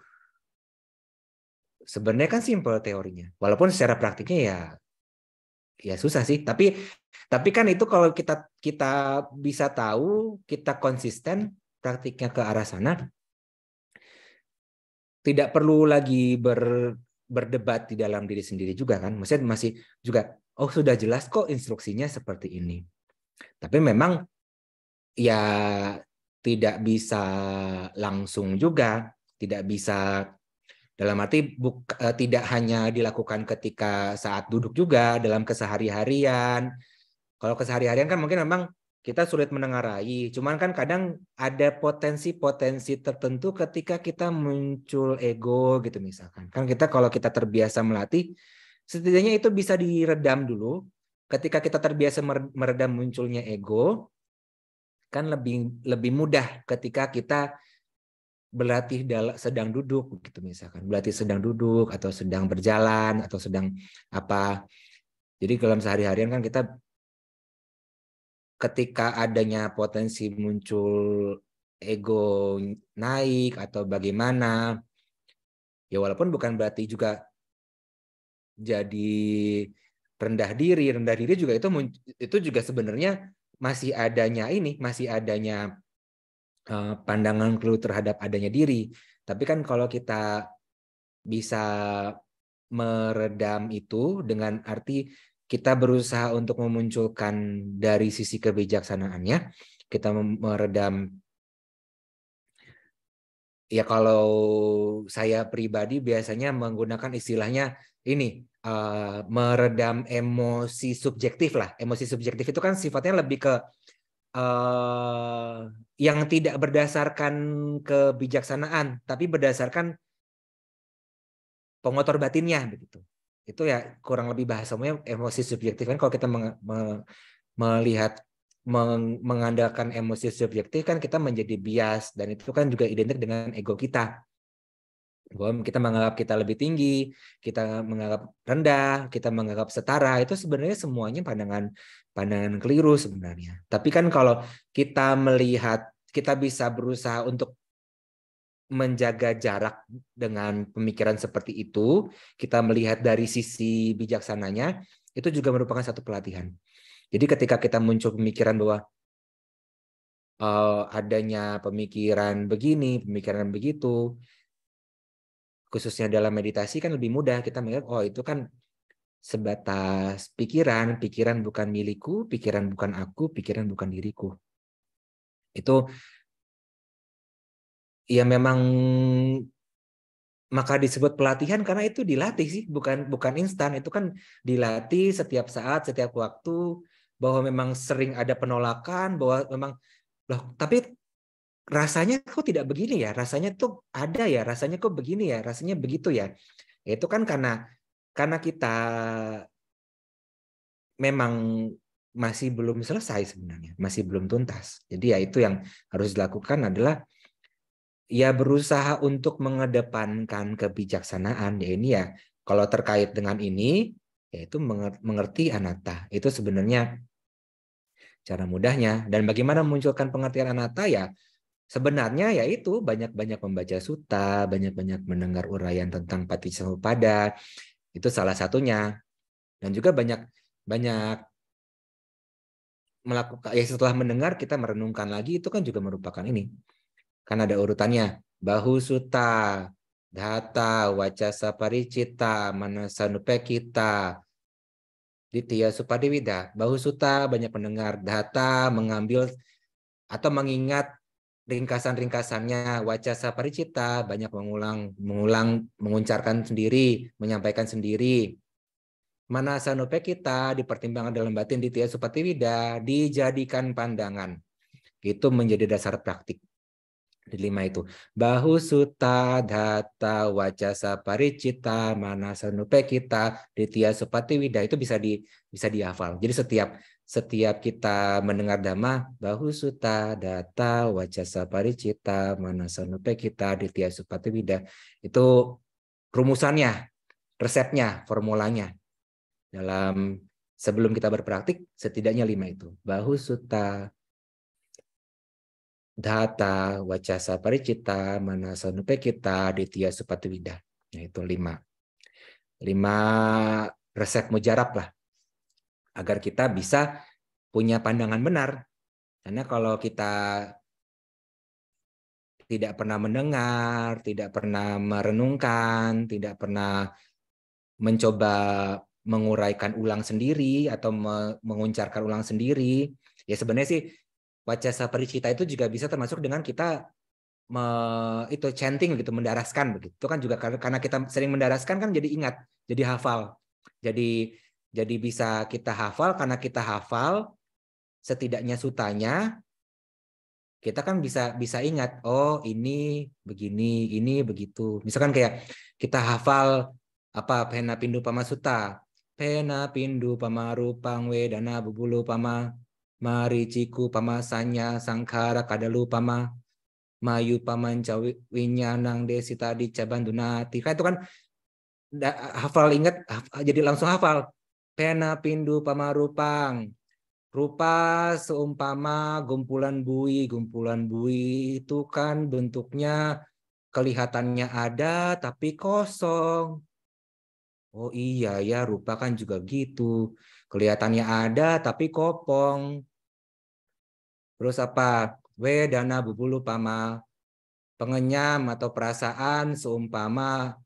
Speaker 2: sebenarnya kan simpel teorinya. Walaupun secara praktiknya ya susah sih. Tapi kan itu kalau kita bisa tahu, kita konsisten praktiknya ke arah sana, tidak perlu lagi berdebat di dalam diri sendiri juga kan. Maksudnya masih juga sudah jelas kok instruksinya seperti ini. Tapi memang ya tidak bisa langsung juga, tidak bisa dalam arti tidak hanya dilakukan ketika saat duduk juga, dalam kesehari-harian. Kalau kesehari-harian kan mungkin memang kita sulit menengarai. Cuman kan kadang ada potensi-potensi tertentu ketika kita muncul ego gitu misalkan. Kan kalau kita terbiasa melatih, setidaknya itu bisa diredam dulu. Ketika kita terbiasa meredam munculnya ego, kan lebih mudah ketika kita berlatih sedang duduk gitu misalkan, berlatih sedang duduk atau sedang berjalan atau sedang apa. Jadi dalam sehari-harian kan kita ketika adanya potensi muncul ego naik atau bagaimana, ya walaupun bukan berarti juga jadi rendah diri juga itu juga sebenarnya masih adanya pandangan keliru terhadap adanya diri. Tapi kan kalau kita bisa meredam itu dengan arti kita berusaha untuk memunculkan dari sisi kebijaksanaannya, kita meredam. Ya kalau saya pribadi biasanya menggunakan istilahnya ini, meredam emosi subjektif lah. Emosi subjektif itu kan sifatnya lebih ke yang tidak berdasarkan kebijaksanaan, tapi berdasarkan pengotor batinnya begitu. Itu ya kurang lebih bahasanya emosi subjektif kan. Kalau kita melihat mengandalkan emosi subjektif kan kita menjadi bias, dan itu kan juga identik dengan ego kita. Bahwa kita menganggap kita lebih tinggi, kita menganggap rendah, kita menganggap setara, itu sebenarnya semuanya pandangan keliru sebenarnya. Tapi kan kalau kita melihat, kita bisa berusaha untuk menjaga jarak dengan pemikiran seperti itu, kita melihat dari sisi bijaksananya, itu juga merupakan satu pelatihan. Jadi ketika kita muncul pemikiran bahwa adanya pemikiran begini, pemikiran begitu, khususnya dalam meditasi kan lebih mudah kita melihat, oh itu kan sebatas pikiran, pikiran bukan milikku, pikiran bukan aku, pikiran bukan diriku. Itu ya memang maka disebut pelatihan karena itu dilatih sih, bukan instan. Itu kan dilatih setiap saat, setiap waktu, bahwa memang sering ada penolakan, bahwa memang loh, tapi rasanya kok tidak begini ya, rasanya tuh ada ya, rasanya kok begini ya, rasanya begitu ya. Itu kan karena kita memang masih belum selesai sebenarnya, masih belum tuntas. Jadi ya itu yang harus dilakukan adalah ya berusaha untuk mengedepankan kebijaksanaan. Ya ini ya kalau terkait dengan ini yaitu mengerti anatta. Itu sebenarnya cara mudahnya. Dan bagaimana memunculkan pengertian anatta ya sebenarnya yaitu banyak-banyak membaca sutta, banyak-banyak mendengar uraian tentang Paticcasamuppada. Itu salah satunya. Dan juga banyak melakukan ya setelah mendengar kita merenungkan lagi, itu kan juga merupakan ini. Kan ada urutannya. Bahu sutta, dhata, wacasa paricita, manasanupekita, ditya supadiwida. Bahu sutta banyak mendengar, dhata mengambil atau mengingat ringkasan-ringkasannya, wacasa paricita banyak mengulang, menguncarkan sendiri, menyampaikan sendiri. Manasanupekita dipertimbangkan dalam batin, ditya supatiwida dijadikan pandangan. Itu menjadi dasar praktik. Di 5 itu. Bahu sutta, dhata, wacasa paricita, manasanupekita, ditya supatiwida, itu bisa dihafal. Jadi setiap kita mendengar dhamma, bahu sutta, dhata, wacasa paricita, manasanupekita, ditya supatiwida, itu rumusannya, resepnya, formulanya. Dalam sebelum kita berpraktik, setidaknya 5 itu. Bahu sutta, dhata, wacasa paricita, manasanupekita, ditya supatiwida. Nah, itu 5 resep mujarab lah. Agar kita bisa punya pandangan benar. Karena kalau kita tidak pernah mendengar, tidak pernah merenungkan, tidak pernah mencoba menguraikan ulang sendiri atau menguncarkan ulang sendiri, ya sebenarnya sih wacasa paricita itu juga bisa termasuk dengan kita itu chanting gitu, mendaraskan begitu. Itu kan juga karena kita sering mendaraskan kan jadi ingat, jadi hafal. Jadi bisa kita hafal, karena kita hafal setidaknya sutanya, kita kan bisa ingat, oh ini begini, ini begitu. Misalkan kayak kita hafal apa pena pindu pama sutta, pena pindu pama rupang wedana bubulu pama mariciku pama sanya sangkara kadalu pama mayu pamanca winyanang desita di cabandunati. Kan itu kan hafal, ingat, jadi langsung hafal. Pena pindu pamarupang. Rupa seumpama gumpulan bui. Gumpulan bui itu kan bentuknya kelihatannya ada tapi kosong. Oh iya ya, rupa kan juga gitu. Kelihatannya ada tapi kopong. Terus apa? Wedana bubulu pama. Pengenyam atau perasaan seumpama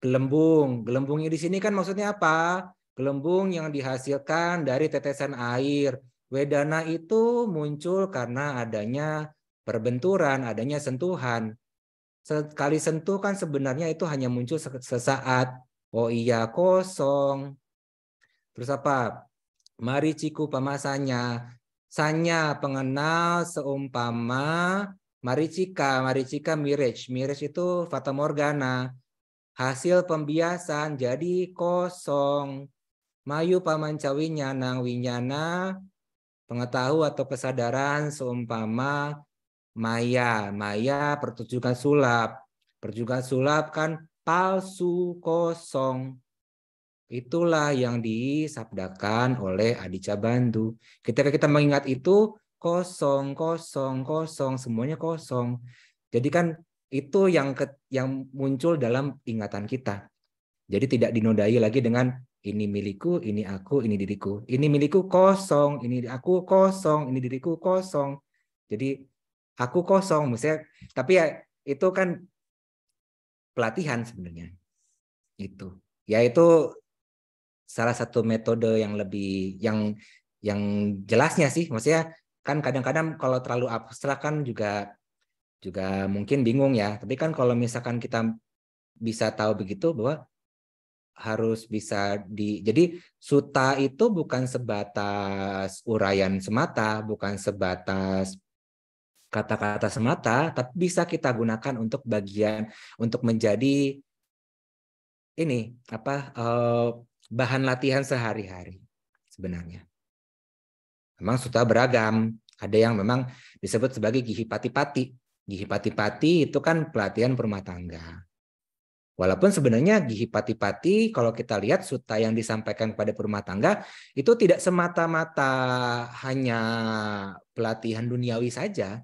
Speaker 2: gelembung. Gelembungnya di sini kan maksudnya apa? Gelembung yang dihasilkan dari tetesan air. Wedana itu muncul karena adanya perbenturan, adanya sentuhan. Sekali sentuh kan sebenarnya itu hanya muncul sesaat. Oh iya, kosong. Terus apa? Mariciku pamasanya. Sanya pengenal seumpama maricika. Maricika mirage. Mirage itu fata morgana. Hasil pembiasan jadi kosong. Mayu pamancawinya nang winyana. Pengetahuan atau kesadaran seumpama maya. Maya pertunjukan sulap. Pertunjukan sulap kan palsu, kosong. Itulah yang disabdakan oleh Aditya Bandhu. Ketika kita mengingat itu, kosong, kosong, kosong, semuanya kosong. Jadi kan itu yang muncul dalam ingatan kita. Jadi tidak dinodai lagi dengan ini milikku, ini aku, ini diriku. Ini milikku kosong, ini aku kosong, ini diriku kosong. Jadi aku kosong, misalnya. Tapi ya itu kan pelatihan sebenarnya. Itu. Yaitu salah satu metode yang lebih yang jelasnya sih, maksudnya kan kadang-kadang kalau terlalu abstrak kan juga mungkin bingung ya. Tapi kan kalau misalkan kita bisa tahu begitu bahwa harus bisa jadi sutta itu bukan sebatas uraian semata, bukan sebatas kata-kata semata, tapi bisa kita gunakan untuk untuk menjadi ini bahan latihan sehari-hari sebenarnya. Memang sutta beragam. Ada yang memang disebut sebagai gihipati-pati. Gihipati-pati itu kan pelatihan rumah tangga. Walaupun sebenarnya gihipati-pati kalau kita lihat sutta yang disampaikan kepada rumah tangga itu tidak semata-mata hanya pelatihan duniawi saja.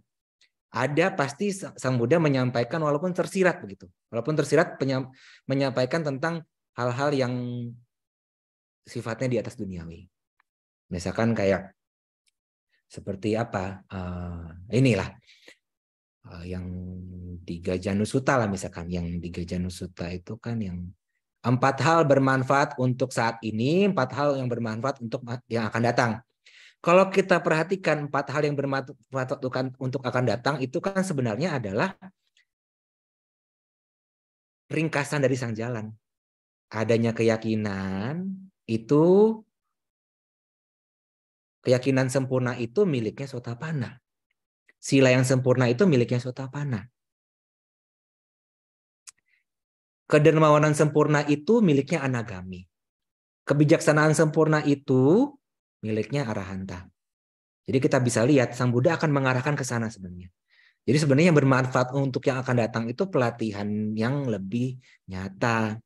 Speaker 2: Ada pasti Sang Buddha menyampaikan walaupun tersirat begitu. Walaupun tersirat menyampaikan tentang hal-hal yang sifatnya di atas duniawi. Misalkan kayak seperti apa? Inilah yang di Gajanusutta lah misalkan. Yang di Gajanusutta itu kan yang 4 hal bermanfaat untuk saat ini, 4 hal yang bermanfaat untuk yang akan datang. Kalau kita perhatikan 4 hal yang bermanfaat untuk akan datang itu kan sebenarnya adalah ringkasan dari sang jalan. Adanya keyakinan itu, keyakinan sempurna itu miliknya Sotapanna. Sila yang sempurna itu miliknya Sotapanna. Kedermawanan sempurna itu miliknya Anagami. Kebijaksanaan sempurna itu miliknya Arahanta. Jadi kita bisa lihat Sang Buddha akan mengarahkan ke sana sebenarnya. Jadi sebenarnya yang bermanfaat untuk yang akan datang itu pelatihan yang lebih nyata.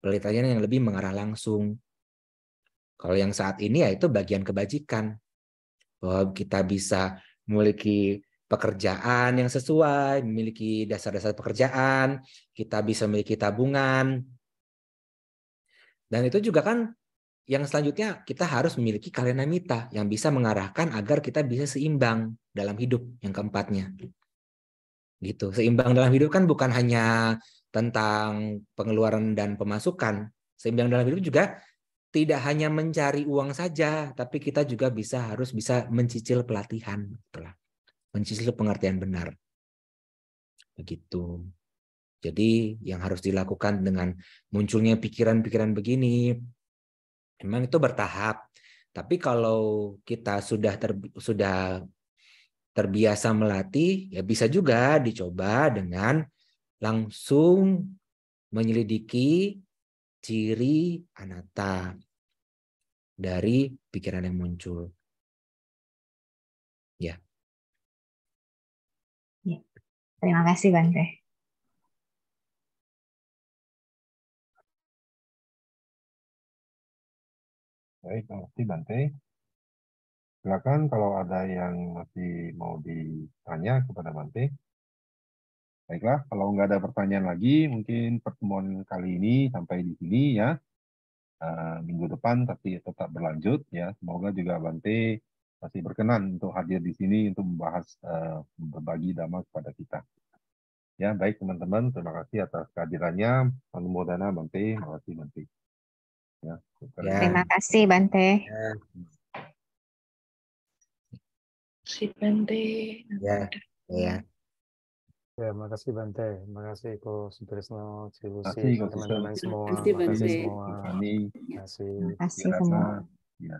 Speaker 2: Pelatihan yang lebih mengarah langsung. Kalau yang saat ini ya itu bagian kebajikan. Bahwa kita bisa memiliki pekerjaan yang sesuai, memiliki dasar-dasar pekerjaan, kita bisa memiliki tabungan. Dan itu juga kan yang selanjutnya kita harus memiliki kalenamita yang bisa mengarahkan agar kita bisa seimbang dalam hidup yang keempatnya. Gitu. Seimbang dalam hidup kan bukan hanya tentang pengeluaran dan pemasukan. Seimbang dalam hidup juga tidak hanya mencari uang saja, tapi kita juga harus bisa mencicil pelatihan, itulah. Mencicil pengertian benar. Begitu. Jadi yang harus dilakukan dengan munculnya pikiran-pikiran begini, memang itu bertahap. Tapi kalau kita sudah terbiasa melatih, ya bisa juga dicoba dengan langsung menyelidiki ciri anatta dari pikiran yang muncul. Ya.
Speaker 3: Ya. Terima kasih Bante.
Speaker 1: Baik, terima kasih Bante. Silakan kalau ada yang masih mau ditanya kepada Bante. Baiklah, kalau nggak ada pertanyaan lagi, mungkin pertemuan kali ini sampai di sini ya. Minggu depan tapi tetap berlanjut ya. Semoga juga Bante masih berkenan untuk hadir di sini untuk membahas berbagi dhamma kepada kita. Ya, baik teman-teman, terima kasih atas kehadirannya. Anumodana Bante, terima kasih Bante. ya.
Speaker 2: Ya.
Speaker 3: Terima kasih Bante.
Speaker 5: Si Bante.
Speaker 2: Ya. Ya.
Speaker 4: Ya, makasih Bante, makasih Ko Sutrisno, Cilusi,
Speaker 1: Terima kasih, Ko
Speaker 4: teman-teman
Speaker 1: Susi.
Speaker 4: semua,
Speaker 5: Terima kasih,
Speaker 4: makasih
Speaker 5: Bante.
Speaker 4: semua.
Speaker 1: Fani,
Speaker 4: Makasih.
Speaker 3: Terima kasih
Speaker 1: Rasa,
Speaker 3: semua.
Speaker 1: ya.